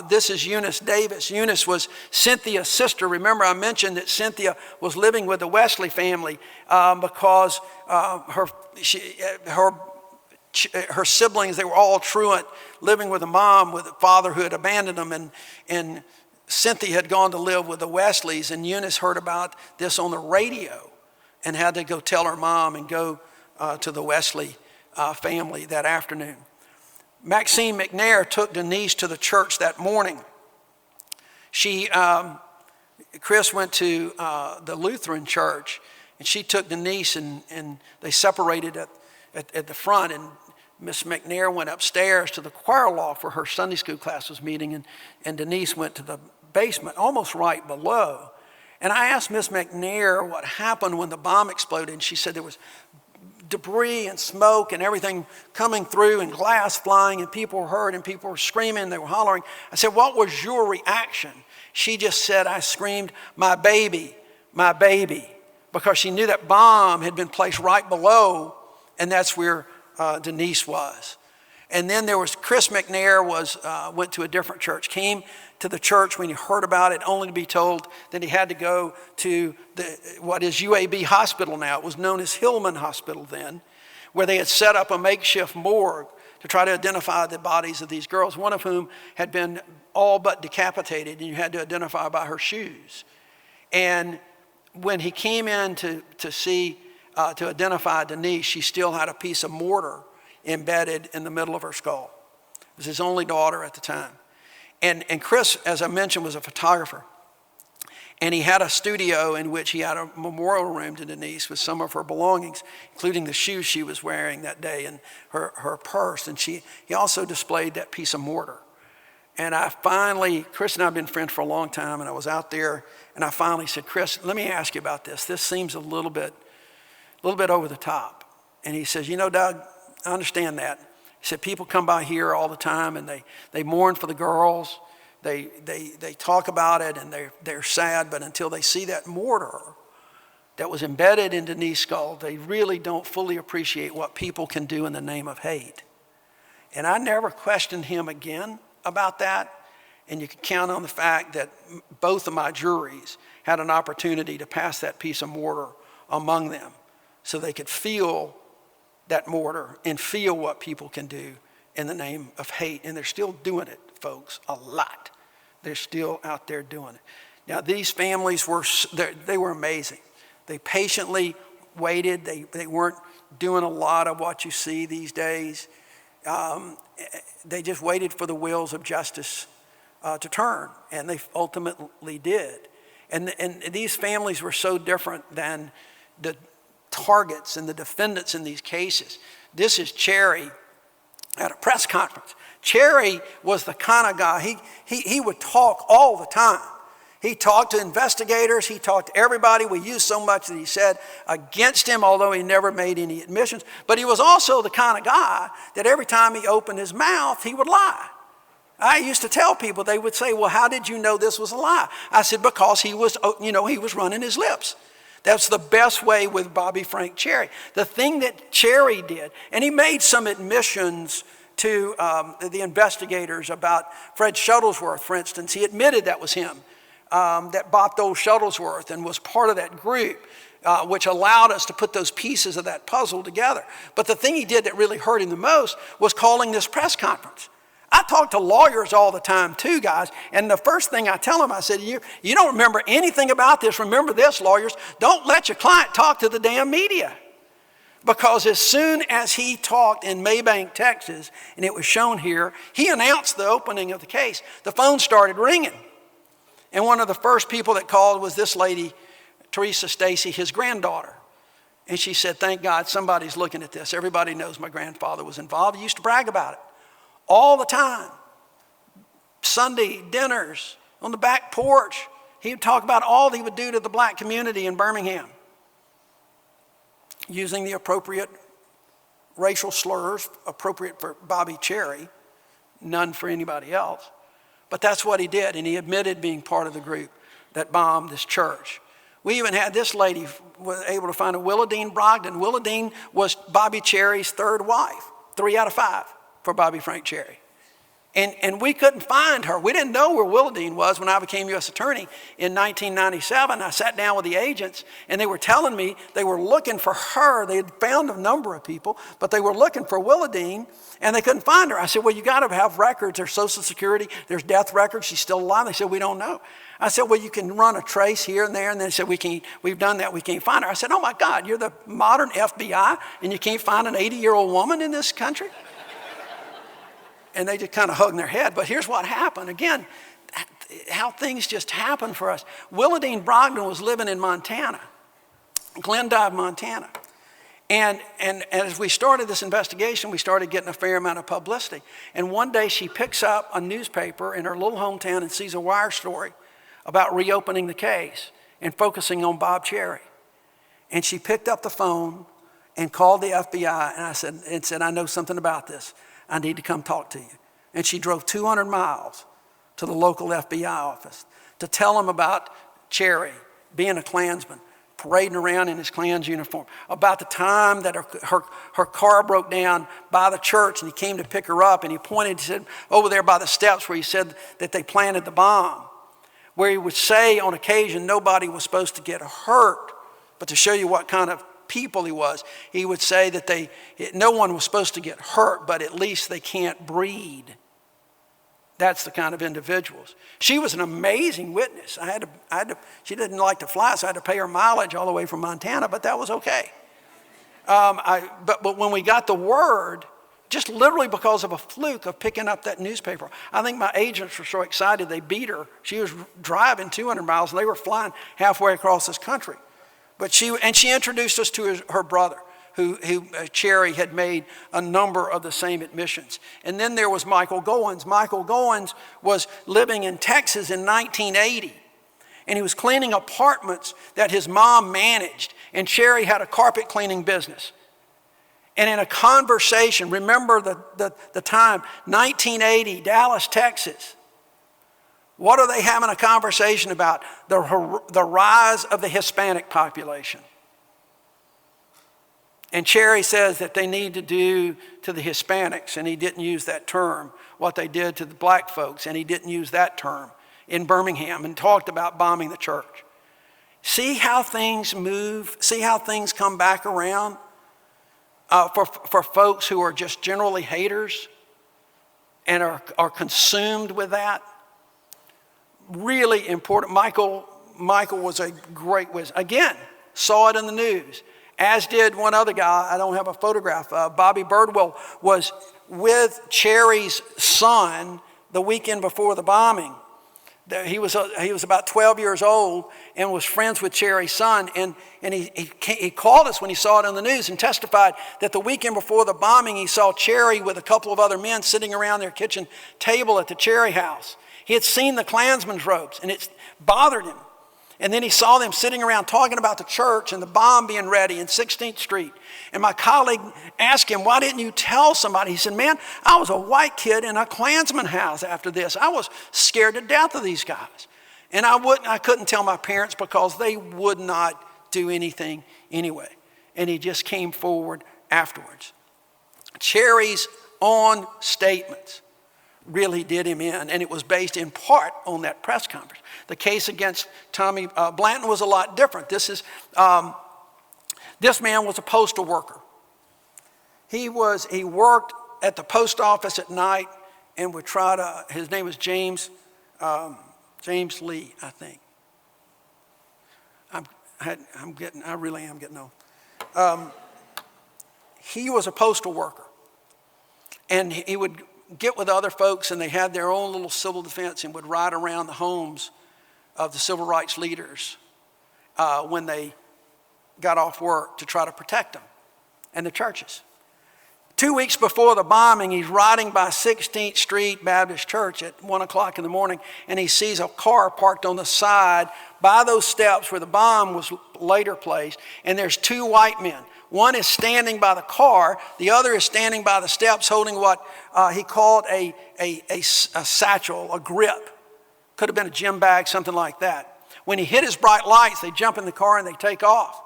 This is Eunice Davis. Eunice was Cynthia's sister. Remember, I mentioned that Cynthia was living with the Wesley family because her siblings, they were all truant, living with a mom with a father who had abandoned them, and Cynthia had gone to live with the Wesleys, and Eunice heard about this on the radio and had to go tell her mom and go to the Wesley family that afternoon. Maxine McNair took Denise to the church that morning. Chris went to the Lutheran church, and she took Denise, and they separated at the front, and Miss McNair went upstairs to the choir loft where her Sunday school class was meeting, and Denise went to the basement, almost right below. And I asked Miss McNair what happened when the bomb exploded, and she said there was debris and smoke and everything coming through and glass flying and people were hurt and people were screaming, they were hollering. I said, what was your reaction? She just said, I screamed, my baby, because she knew that bomb had been placed right below, and that's where Denise was. And then there was Chris McNair went to a different church, came to the church when he heard about it, only to be told that he had to go to what is UAB Hospital now. It was known as Hillman Hospital then, where they had set up a makeshift morgue to try to identify the bodies of these girls, one of whom had been all but decapitated, and you had to identify by her shoes. And when he came in to identify Denise, she still had a piece of mortar embedded in the middle of her skull. It was his only daughter at the time. And Chris, as I mentioned, was a photographer. And he had a studio in which he had a memorial room to Denise with some of her belongings, including the shoes she was wearing that day and her purse. And he also displayed that piece of mortar. And Chris and I have been friends for a long time, and I was out there, and I finally said, Chris, let me ask you about this. This seems a little bit over the top. And he says, Doug, I understand that. He said, people come by here all the time, and they mourn for the girls. They talk about it, and they're sad, but until they see that mortar that was embedded in Denise's skull, they really don't fully appreciate what people can do in the name of hate. And I never questioned him again about that, and you can count on the fact that both of my juries had an opportunity to pass that piece of mortar among them so they could feel that mortar and feel what people can do in the name of hate. And they're still doing it, folks, a lot. They're still out there doing it. Now, these families were amazing. They patiently waited. They weren't doing a lot of what you see these days. They just waited for the wheels of justice to turn, and they ultimately did. And these families were so different than the targets and the defendants in these cases. This is Cherry at a press conference. Cherry was the kind of guy, he would talk all the time. He talked to investigators, he talked to everybody. We used so much that he said against him, although he never made any admissions. But he was also the kind of guy that every time he opened his mouth, he would lie. I used to tell people, they would say, well, how did you know this was a lie? I said, because he was running his lips. That's the best way with Bobby Frank Cherry. The thing that Cherry did, and he made some admissions to the investigators about Fred Shuttlesworth, for instance. He admitted that was him, that bopped old Shuttlesworth and was part of that group, which allowed us to put those pieces of that puzzle together. But the thing he did that really hurt him the most was calling this press conference. I talk to lawyers all the time too, guys, and the first thing I tell them, I said, you don't remember anything about this. Remember this, lawyers, don't let your client talk to the damn media. Because as soon as he talked in Maybank, Texas, and it was shown here, he announced the opening of the case. The phone started ringing. And one of the first people that called was this lady, Teresa Stacy, his granddaughter. And she said, thank God somebody's looking at this. Everybody knows my grandfather was involved. He used to brag about it all the time. Sunday dinners on the back porch. He would talk about all he would do to the black community in Birmingham, using the appropriate racial slurs, appropriate for Bobby Cherry, none for anybody else. But that's what he did, and he admitted being part of the group that bombed this church. We even had this lady was able to find a Willadine Brogdon. Willadine was Bobby Cherry's third wife, 3 out of 5 for Bobby Frank Cherry. And we couldn't find her. We didn't know where Willadine was when I became U.S. Attorney in 1997. I sat down with the agents, and they were telling me they were looking for her. They had found a number of people, but they were looking for Willadine, and they couldn't find her. I said, well, you got to have records. There's Social Security. There's death records. She's still alive. They said, we don't know. I said, well, you can run a trace here and there. And they said, we've done that. We can't find her. I said, oh, my God, you're the modern FBI, and you can't find an 80-year-old woman in this country? And they just kind of hugged their head. But here's what happened. Again, how things just happen for us. Willadine Brogdon was living in Montana, Glendive, Montana. And as we started this investigation, we started getting a fair amount of publicity. And one day she picks up a newspaper in her little hometown and sees a wire story about reopening the case and focusing on Bob Cherry. And she picked up the phone and called the FBI, and I said, I know something about this. I need to come talk to you. And she drove 200 miles to the local FBI office to tell them about Cherry being a Klansman, parading around in his Klan's uniform, about the time that her car broke down by the church, and he came to pick her up, and he pointed, he said, over there by the steps where he said that they planted the bomb, where he would say on occasion nobody was supposed to get hurt, but to show you what kind of people he was, he would say that no one was supposed to get hurt, but at least they can't breed. That's the kind of individuals. She was an amazing witness. She didn't like to fly, so I had to pay her mileage all the way from Montana, but that was okay. But when we got the word, just literally because of a fluke of picking up that newspaper, I think my agents were so excited they beat her. She was driving 200 miles and they were flying halfway across this country. But she introduced us to her brother, who Cherry had made a number of the same admissions. And then there was Michael Goins. Michael Goins was living in Texas in 1980, and he was cleaning apartments that his mom managed, and Cherry had a carpet cleaning business. And in a conversation, remember the time, 1980, Dallas, Texas. What are they having a conversation about? The rise of the Hispanic population. And Cherry says that they need to do to the Hispanics, and he didn't use that term, what they did to the black folks, and he didn't use that term in Birmingham, and talked about bombing the church. See how things move? See how things come back around for folks who are just generally haters and are consumed with that? Really important. Michael was a great witness. Again, saw it in the news. As did one other guy, I don't have a photograph of. Bobby Birdwell was with Cherry's son the weekend before the bombing. He was about 12 years old and was friends with Cherry's son. And he called us when he saw it on the news and testified that the weekend before the bombing, he saw Cherry with a couple of other men sitting around their kitchen table at the Cherry house. He had seen the Klansman's robes, and it bothered him. And then he saw them sitting around talking about the church and the bomb being ready in 16th Street. And my colleague asked him, why didn't you tell somebody? He said, man, I was a white kid in a Klansman house after this. I was scared to death of these guys. And I couldn't tell my parents because they would not do anything anyway. And he just came forward afterwards. Cherry's own statements really did him in, and it was based in part on that press conference. The case against Tommy Blanton was a lot different. This man was a postal worker. He worked at the post office at night and would try to, his name was James Lee, I think. I really am getting old. He was a postal worker, and he would get with other folks, and they had their own little civil defense and would ride around the homes of the civil rights leaders when they got off work to try to protect them and the churches. 2 weeks before the bombing, he's riding by 16th Street Baptist Church at 1 o'clock in the morning, and he sees a car parked on the side by those steps where the bomb was later placed, and there's two white men. One is standing by the car, the other is standing by the steps holding what he called a satchel, a grip. Could have been a gym bag, something like that. When he hit his bright lights, they jump in the car and they take off.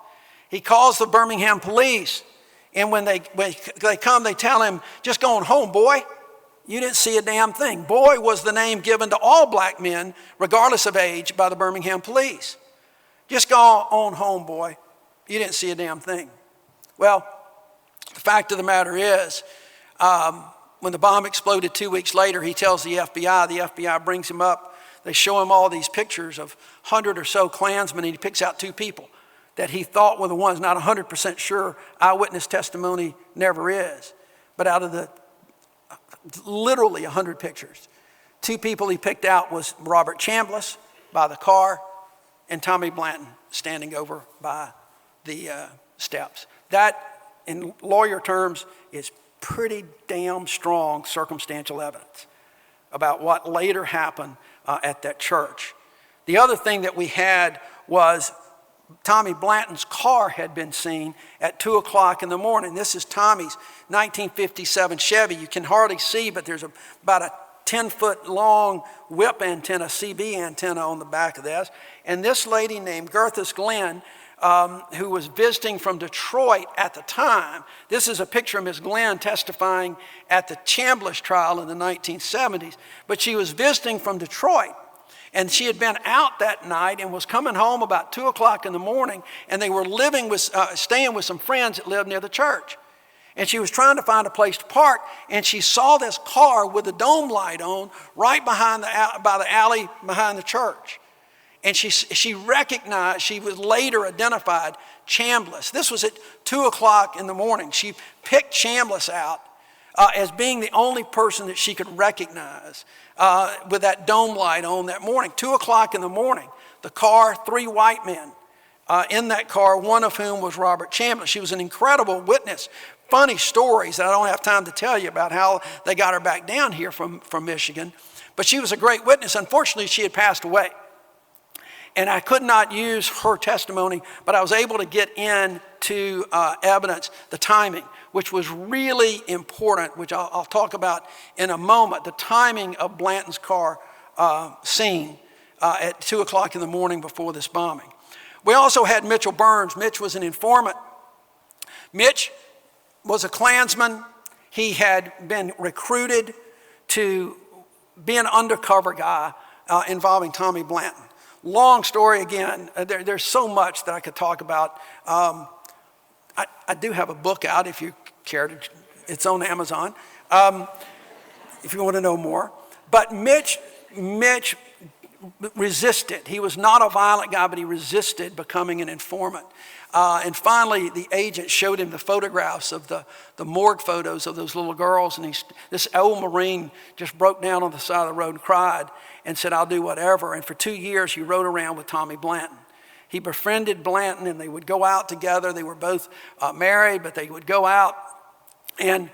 He calls the Birmingham police, and when they come, they tell him, just go on home, boy. You didn't see a damn thing. Boy was the name given to all black men, regardless of age, by the Birmingham police. Just go on home, boy. You didn't see a damn thing. Well, the fact of the matter is, when the bomb exploded 2 weeks later, he tells the FBI brings him up. They show him all these pictures of 100 or so Klansmen, and he picks out two people that he thought were the ones, not 100% sure, eyewitness testimony never is. But out of the literally 100 pictures, two people he picked out was Robert Chambliss by the car and Tommy Blanton standing over by the steps. That, in lawyer terms, is pretty damn strong circumstantial evidence about what later happened at that church. The other thing that we had was Tommy Blanton's car had been seen at 2 o'clock in the morning. This is Tommy's 1957 Chevy. You can hardly see, but there's about a 10-foot long whip antenna, CB antenna on the back of this. And this lady named Gerthus Glenn, who was visiting from Detroit at the time. This is a picture of Miss Glenn testifying at the Chambliss trial in the 1970s. But she was visiting from Detroit. And she had been out that night and was coming home about 2 o'clock in the morning, and they were staying with some friends that lived near the church. And she was trying to find a place to park, and she saw this car with the dome light on right by the alley behind the church. And she recognized, she was later identified Chambliss. This was at 2 o'clock in the morning. She picked Chambliss out as being the only person that she could recognize with that dome light on that morning. 2 o'clock in the morning, the car, 3 white men in that car, one of whom was Robert Chambliss. She was an incredible witness. Funny stories that I don't have time to tell you about how they got her back down here from Michigan. But she was a great witness. Unfortunately, she had passed away. And I could not use her testimony, but I was able to get into evidence, the timing, which was really important, which I'll talk about in a moment, the timing of Blanton's car scene at 2 o'clock in the morning before this bombing. We also had Mitchell Burns. Mitch was an informant. Mitch was a Klansman. He had been recruited to be an undercover guy involving Tommy Blanton. Long story again. There's so much that I could talk about. I do have a book out if you care to. It's on Amazon if you want to know more. But Mitch resisted. He was not a violent guy, but he resisted becoming an informant. And finally, the agent showed him the photographs of the morgue photos of those little girls. And this old Marine just broke down on the side of the road and cried and said, "I'll do whatever." And for 2 years, he rode around with Tommy Blanton. He befriended Blanton, and they would go out together. They were both married, but they would go out. And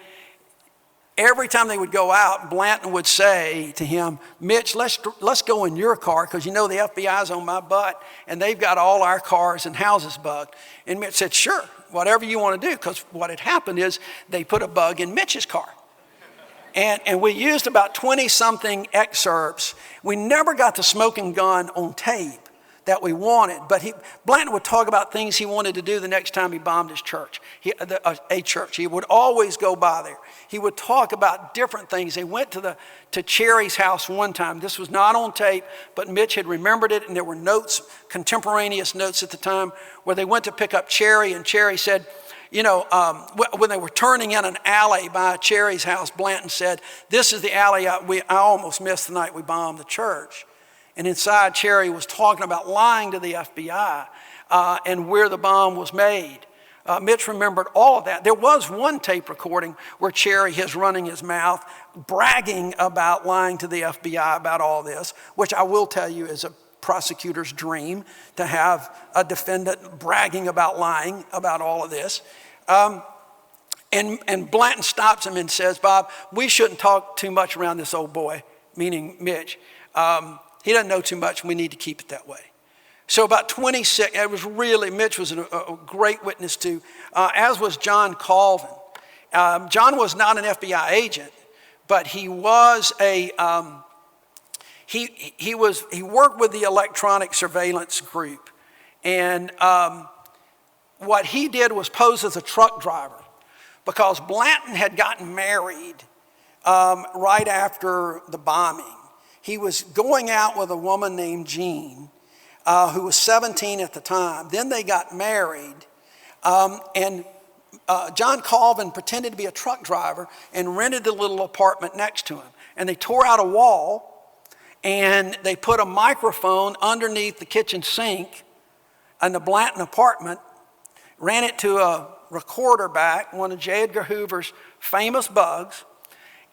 every time they would go out, Blanton would say to him, "Mitch, let's go in your car, because you know the FBI's on my butt, and they've got all our cars and houses bugged." And Mitch said, "Sure, whatever you want to do," because what had happened is they put a bug in Mitch's car. And we used about 20-something excerpts. We never got the smoking gun on tape that we wanted, but Blanton would talk about things he wanted to do the next time he bombed his church, a church. He would always go by there. He would talk about different things. They went to Cherry's house one time. This was not on tape, but Mitch had remembered it, and there were notes, contemporaneous notes at the time, where they went to pick up Cherry, and Cherry said, when they were turning in an alley by Cherry's house, Blanton said, "This is the alley I almost missed the night we bombed the church." And inside, Cherry was talking about lying to the FBI and where the bomb was made. Mitch remembered all of that. There was one tape recording where Cherry is running his mouth, bragging about lying to the FBI about all this, which I will tell you is a prosecutor's dream, to have a defendant bragging about lying about all of this. And Blanton stops him and says, "Bob, we shouldn't talk too much around this old boy," meaning Mitch. He doesn't know too much, and we need to keep it that way. So about 26, Mitch was a great witness to, as was John Colvin. John was not an FBI agent, but he was he worked with the electronic surveillance group. And what he did was pose as a truck driver, because Blanton had gotten married right after the bombing. He was going out with a woman named Jean, who was 17 at the time. Then they got married, and John Colvin pretended to be a truck driver and rented the little apartment next to him. And they tore out a wall, and they put a microphone underneath the kitchen sink in the Blanton apartment, ran it to a recorder back, one of J. Edgar Hoover's famous bugs.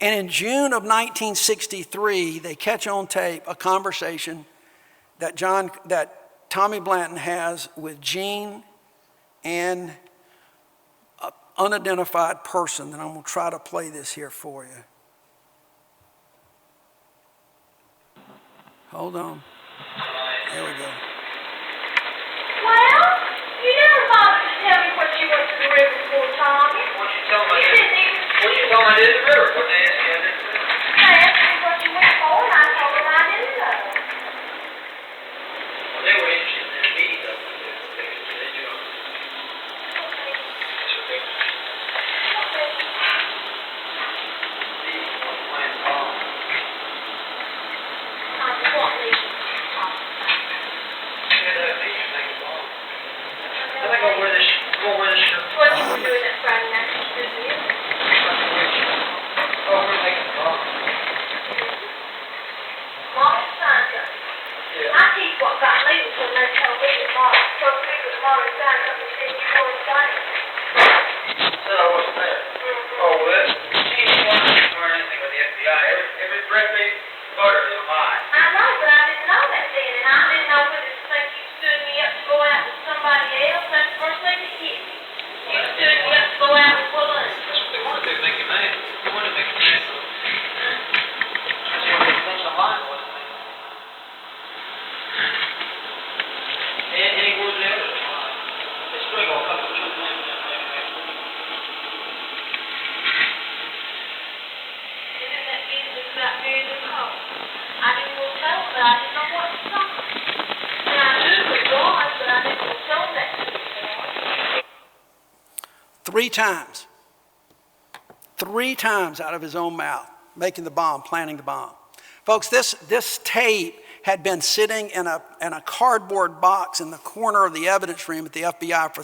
And in June of 1963, they catch on tape a conversation that Tommy Blanton has with Jean and an unidentified person. And I'm going to try to play this here for you. Hold on. There we go. Well, told me I did in the river. What they asked you, I did in the river. They asked me what you went for, and I told them I didn't know. Well, they were interested in me, though. They knew I was. That's what they were. See, I'm playing ball. I just want me to talk about it. Yeah, that me, you think ball. I think I'll wear this shirt. What you were doing that Friday night was good to you. Oh, we're making ball. Mom's son does. Yeah. I teach what got legal when they told me that Mom, prosecutor Mom had signed something that said you were signing. Said I wasn't there. Oh, well, that's, she didn't want to or anything with the FBI. Every breath they voter, they'll lie. I know, but I didn't know that then, and I didn't know whether to think you stood me up to go out with somebody else. That's the first thing that hit me. You stood me up to go out with Willard. That's what they want to do, make you mad. They want to make you mad. That's what they think the line was. Any words there was a lie. They spring on a couple of truth names. Isn't that business about marrying the call? I didn't want to tell them, but I didn't know what to talk about. And I knew it was wrong, but I didn't want to tell them that it was wrong. 3 times. 3 times out of his own mouth, making the bomb, planning the bomb. Folks, this tape had been sitting in a cardboard box in the corner of the evidence room at the FBI for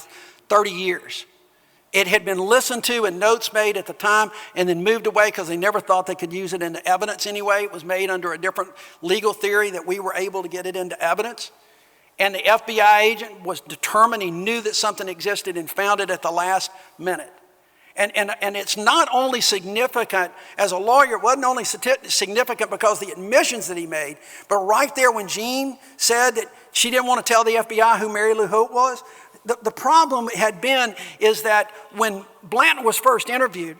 30 years. It had been listened to and notes made at the time and then moved away because they never thought they could use it into evidence anyway. It was made under a different legal theory that we were able to get it into evidence. And the FBI agent was determined, he knew that something existed and found it at the last minute. And it's not only significant as a lawyer, it wasn't only significant because of the admissions that he made, but right there when Jean said that she didn't want to tell the FBI who Mary Lou Holt was, the problem had been is that when Blanton was first interviewed,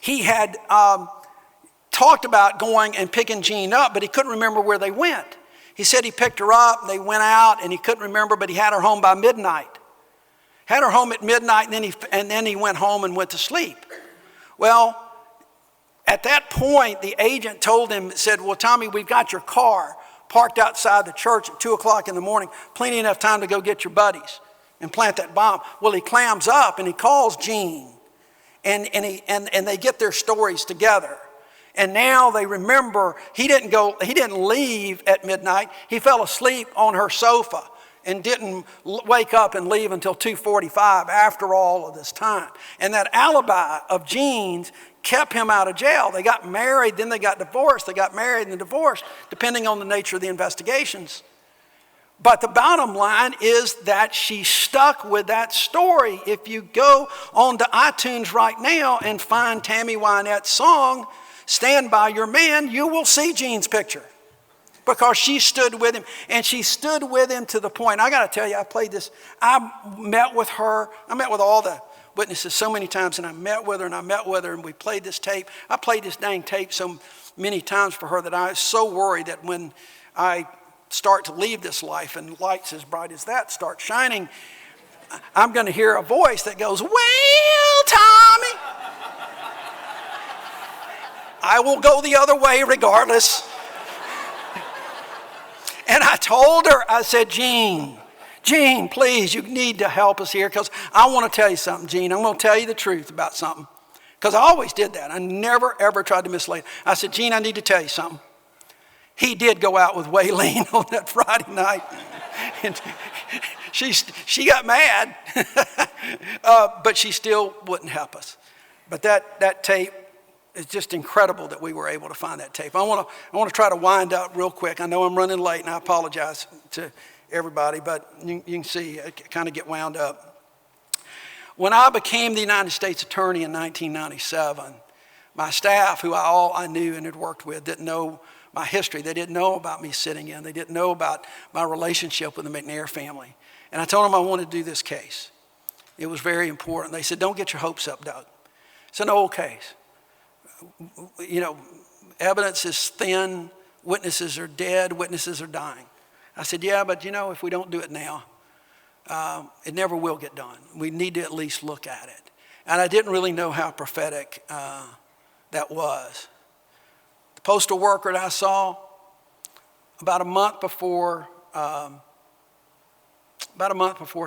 he had talked about going and picking Jean up, but he couldn't remember where they went. He said he picked her up, they went out, and he couldn't remember, but he had her home by midnight. Had her home at midnight, and then he went home and went to sleep. Well, at that point, the agent told him, said, well, Tommy, we've got your car parked outside the church at 2 o'clock in the morning, plenty enough time to go get your buddies and plant that bomb. Well, he clams up and he calls Jean, and they get their stories together. And now they remember he didn't leave at midnight. He fell asleep on her sofa and didn't wake up and leave until 2:45 after all of this time. And that alibi of Jean's kept him out of jail. They got married, then they got divorced. They got married and divorced, depending on the nature of the investigations. But the bottom line is that she stuck with that story. If you go on to iTunes right now and find Tammy Wynette's song, Stand By Your Man, you will see Jean's picture. Because she stood with him, and she stood with him to the point. I got to tell you, I met with her. I met with all the witnesses so many times, and I met with her, and we played this tape. I played this dang tape so many times for her that I was so worried that when I start to leave this life and lights as bright as that start shining, I'm going to hear a voice that goes, well, Tommy, I will go the other way regardless. And I told her, I said, Jean, please, you need to help us here because I want to tell you something, Jean. I'm going to tell you the truth about something. Because I always did that. I never, ever tried to mislead. I said, Jean, I need to tell you something. He did go out with Waylene on that Friday night. And she got mad, but she still wouldn't help us. But that tape, it's just incredible that we were able to find that tape. I want to try to wind up real quick. I know I'm running late, and I apologize to everybody, but you can see I kind of get wound up. When I became the United States Attorney in 1997, my staff, who I knew and had worked with, didn't know my history. They didn't know about me sitting in. They didn't know about my relationship with the McNair family. And I told them I wanted to do this case. It was very important. They said, don't get your hopes up, Doug. It's an old case. You know, evidence is thin, witnesses are dead, witnesses are dying. I said, yeah, but you know, if we don't do it now, it never will get done. We need to at least look at it. And I didn't really know how prophetic that was. The postal worker that I saw about a month before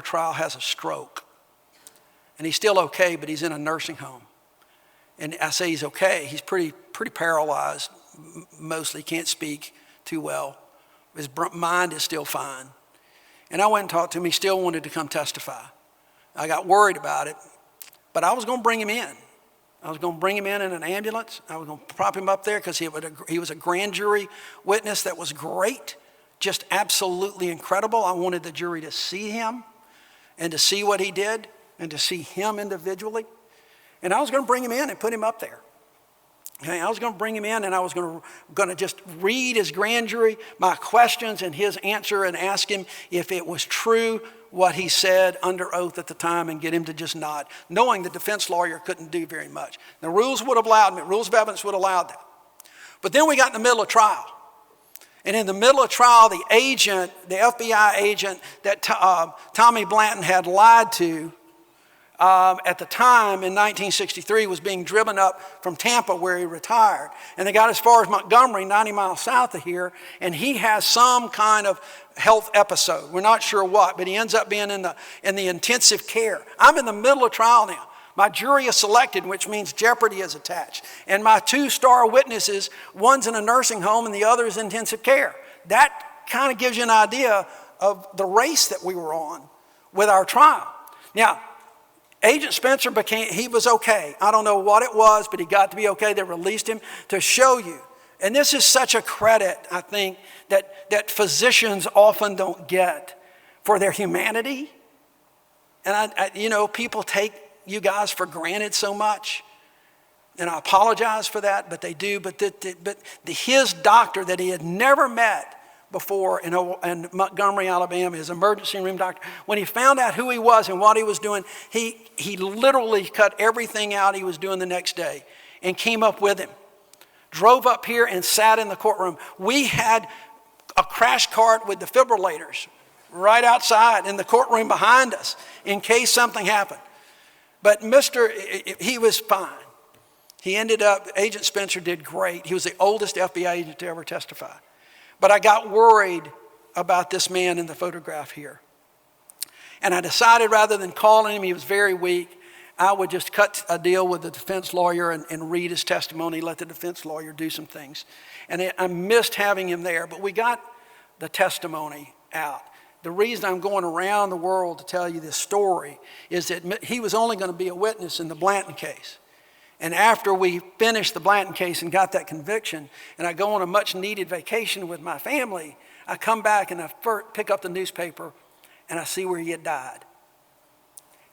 trial has a stroke. And he's still okay, but he's in a nursing home. And I say he's okay. He's pretty paralyzed, mostly can't speak too well. His mind is still fine. And I went and talked to him. He still wanted to come testify. I got worried about it, but I was going to bring him in. I was going to bring him in an ambulance. I was going to prop him up there because he was a grand jury witness that was great, just absolutely incredible. I wanted the jury to see him and to see what he did and to see him individually. And I was going to bring him in and put him up there. Okay, I was going to bring him in and I was going to just read his grand jury, my questions and his answer, and ask him if it was true what he said under oath at the time, and get him to just nod, knowing the defense lawyer couldn't do very much. The rules would have allowed me, rules of evidence would have allowed that. But then we got in the middle of trial. And in the middle of trial, the FBI agent that Tommy Blanton had lied to at the time in 1963 was being driven up from Tampa where he retired. And they got as far as Montgomery, 90 miles south of here, and he has some kind of health episode. We're not sure what, but he ends up being in the intensive care. I'm in the middle of trial now. My jury is selected, which means jeopardy is attached. And my two star witnesses, one's in a nursing home and the other is in intensive care. That kind of gives you an idea of the race that we were on with our trial. Now, Agent Spencer he was okay. I don't know what it was, but he got to be okay. They released him to show you. And this is such a credit, I think, that physicians often don't get for their humanity. And people take you guys for granted so much. And I apologize for that, but they do. But his doctor that he had never met before in Montgomery, Alabama, his emergency room doctor, when he found out who he was and what he was doing, he literally cut everything out he was doing the next day and came up with him. Drove up here and sat in the courtroom. We had a crash cart with defibrillators right outside in the courtroom behind us in case something happened. But he was fine. He ended up, Agent Spencer did great. He was the oldest FBI agent to ever testify. But I got worried about this man in the photograph here. And I decided rather than calling him, he was very weak, I would just cut a deal with the defense lawyer and read his testimony, let the defense lawyer do some things. And I missed having him there, but we got the testimony out. The reason I'm going around the world to tell you this story is that he was only going to be a witness in the Blanton case. And after we finished the Blanton case and got that conviction, and I go on a much needed vacation with my family, I come back and I pick up the newspaper and I see where he had died.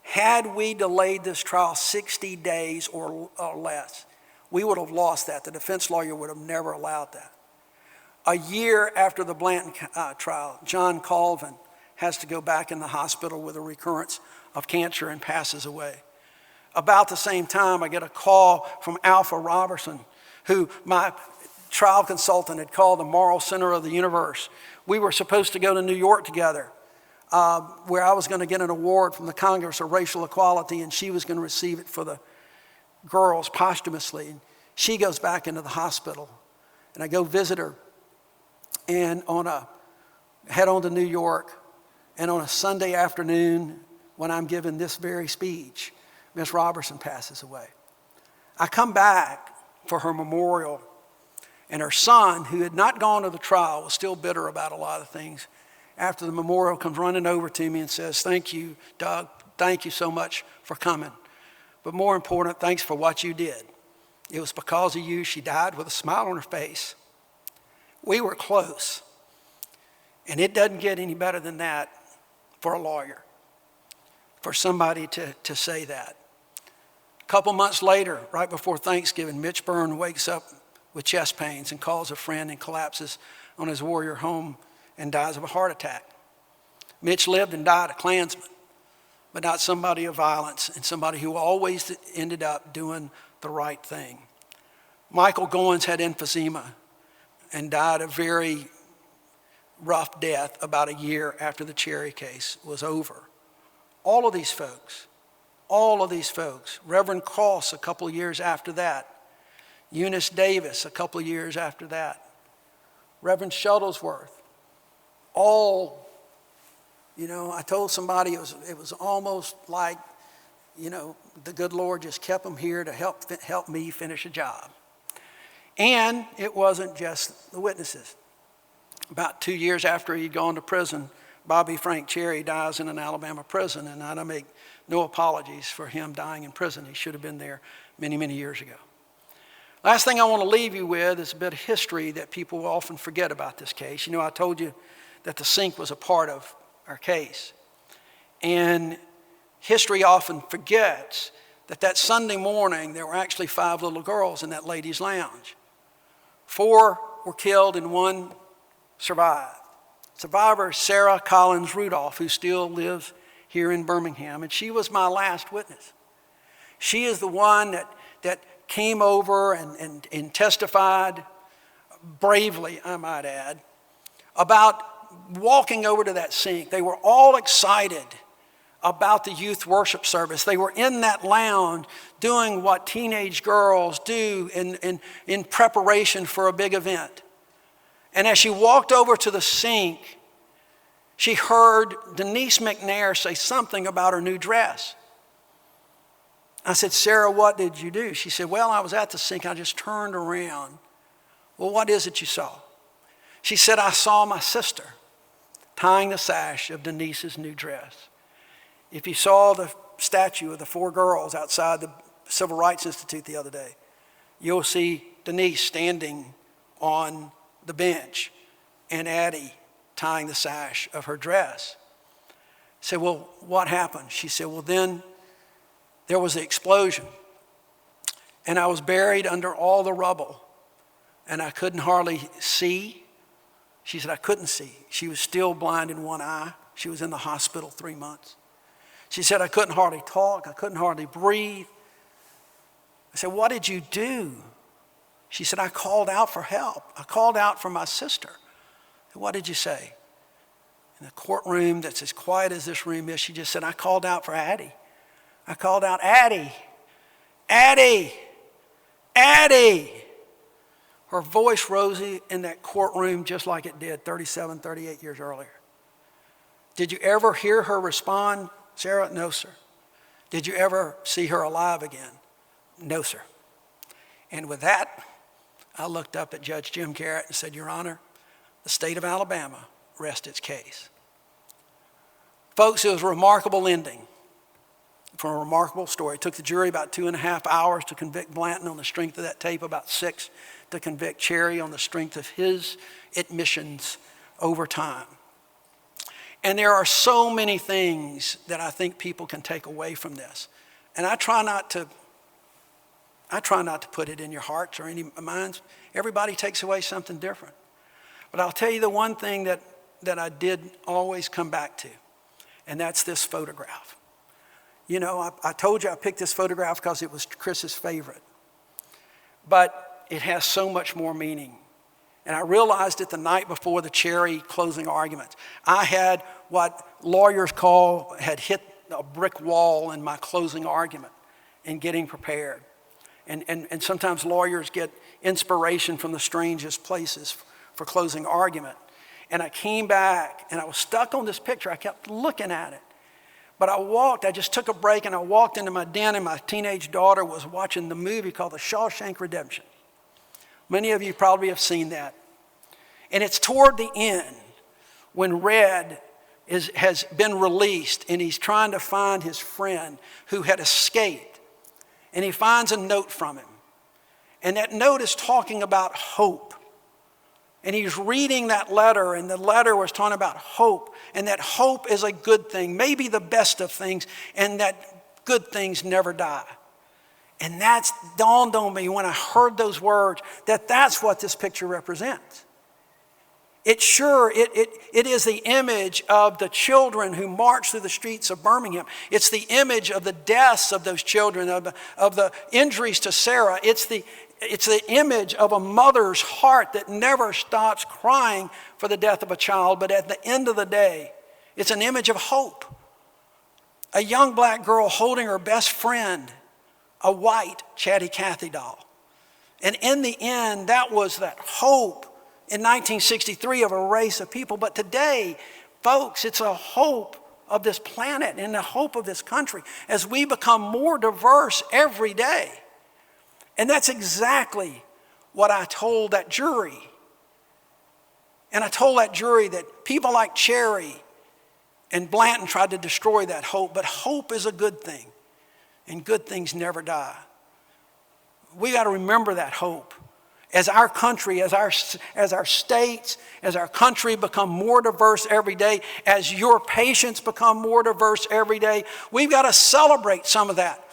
Had we delayed this trial 60 days or less, we would have lost that. The defense lawyer would have never allowed that. A year after the Blanton trial, John Colvin has to go back in the hospital with a recurrence of cancer and passes away. About the same time, I get a call from Alpha Robertson, who my trial consultant had called the moral center of the universe. We were supposed to go to New York together, where I was going to get an award from the Congress of Racial Equality, and she was going to receive it for the girls posthumously. And she goes back into the hospital, and I go visit her, and head on to New York, and on a Sunday afternoon, when I'm giving this very speech, Miss Robertson passes away. I come back for her memorial, and her son, who had not gone to the trial, was still bitter about a lot of things. After the memorial, comes running over to me and says, "Thank you, Doug. Thank you so much for coming. But more important, thanks for what you did. It was because of you she died with a smile on her face." We were close. And it doesn't get any better than that for a lawyer, for somebody to say that. A couple months later, right before Thanksgiving, Mitch Byrne wakes up with chest pains and calls a friend and collapses on his Warrior home and dies of a heart attack. Mitch lived and died a Klansman, but not somebody of violence and somebody who always ended up doing the right thing. Michael Goins had emphysema and died a very rough death about a year after the Cherry case was over. All of these folks all of these folks. Reverend Cross a couple of years after that. Eunice Davis a couple of years after that. Reverend Shuttlesworth. All, I told somebody it was almost like, the good Lord just kept them here to help me finish a job. And it wasn't just the witnesses. About 2 years after he'd gone to prison, Bobby Frank Cherry dies in an Alabama prison, and I make no apologies for him dying in prison. He should have been there many, many years ago. Last thing I want to leave you with is a bit of history that people often forget about this case. I told you that the sink was a part of our case. And history often forgets that Sunday morning there were actually 5 little girls in that ladies' lounge. 4 were killed and 1 survived. Survivor Sarah Collins Rudolph, who still lives here in Birmingham, and she was my last witness. She is the one that came over and testified bravely, I might add, about walking over to that sink. They were all excited about the youth worship service. They were in that lounge doing what teenage girls do in preparation for a big event. And as she walked over to the sink, she heard Denise McNair say something about her new dress. I said, Sarah, what did you do? She said, well, I was at the sink. I just turned around. Well, what is it you saw? She said, I saw my sister tying the sash of Denise's new dress. If you saw the statue of the 4 girls outside the Civil Rights Institute the other day, you'll see Denise standing on the bench and Addie tying the sash of her dress. I said, well, what happened? She said, well, then there was the explosion, and I was buried under all the rubble, and I couldn't hardly see. She said, I couldn't see. She was still blind in one eye. She was in the hospital 3 months. She said, I couldn't hardly talk. I couldn't hardly breathe. I said, what did you do? She said, I called out for help. I called out for my sister. I said, what did you say? In a courtroom that's as quiet as this room is, she just said, I called out for Addie. I called out, Addie, Addie, Addie. Her voice rose in that courtroom just like it did 37, 38 years earlier. Did you ever hear her respond, Sarah? No, sir. Did you ever see her alive again? No, sir. And with that, I looked up at Judge Jim Garrett and said, Your Honor, the state of Alabama rests its case. Folks, it was a remarkable ending for a remarkable story. It took the jury about 2.5 hours to convict Blanton on the strength of that tape, about 6 to convict Cherry on the strength of his admissions over time. And there are so many things that I think people can take away from this. And I try not to put it in your hearts or any minds. Everybody takes away something different. But I'll tell you the one thing that I did always come back to, and that's this photograph. I told you I picked this photograph because it was Chris's favorite. But it has so much more meaning. And I realized it the night before the Cherry closing arguments. I had what lawyers had hit a brick wall in my closing argument in getting prepared. And sometimes lawyers get inspiration from the strangest places for closing argument. And I came back and I was stuck on this picture. I kept looking at it. But I just took a break and I walked into my den, and my teenage daughter was watching the movie called The Shawshank Redemption. Many of you probably have seen that. And it's toward the end when Red has been released and he's trying to find his friend who had escaped. And he finds a note from him. And that note is talking about hope. And he's reading that letter, and the letter was talking about hope, and that hope is a good thing, maybe the best of things, and that good things never die. And that's dawned on me when I heard those words, that's what this picture represents. It is the image of the children who marched through the streets of Birmingham. It's the image of the deaths of those children, of the injuries to Sarah. It's the image of a mother's heart that never stops crying for the death of a child, but at the end of the day, it's an image of hope. a young black girl holding her best friend, a white Chatty Cathy doll. And in the end, that was that hope in 1963 of a race of people. But today, folks, it's a hope of this planet and the hope of this country as we become more diverse every day. And that's exactly what I told that jury. And I told that jury that people like Cherry and Blanton tried to destroy that hope, but hope is a good thing, and good things never die. We got to remember that hope. As our country, as our states, as our country become more diverse every day, as your patients become more diverse every day, we've got to celebrate some of that.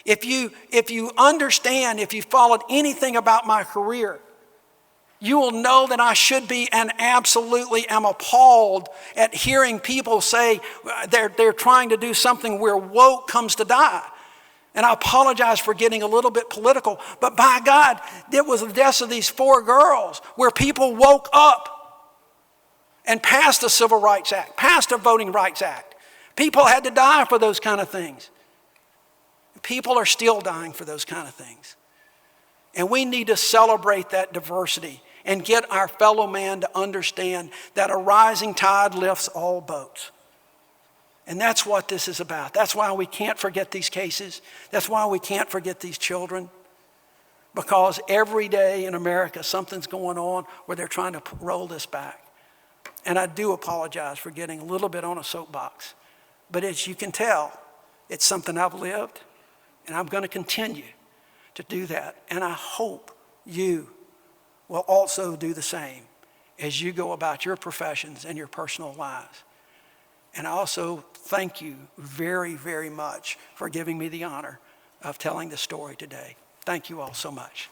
If you understand, if you followed anything about my career, you will know that I should be and absolutely am appalled at hearing people say they're trying to do something where woke comes to die. And I apologize for getting a little bit political, but by God, it was the deaths of these 4 girls where people woke up and passed the Civil Rights Act, passed the Voting Rights Act. People had to die for those kind of things. People are still dying for those kind of things. And we need to celebrate that diversity and get our fellow man to understand that a rising tide lifts all boats. And that's what this is about. That's why we can't forget these cases. That's why we can't forget these children. Because every day in America, something's going on where they're trying to roll this back. And I do apologize for getting a little bit on a soapbox. But as you can tell, it's something I've lived, and I'm going to continue to do that. And I hope you will also do the same as you go about your professions and your personal lives. And I also thank you very, very much for giving me the honor of telling the story today. Thank you all so much.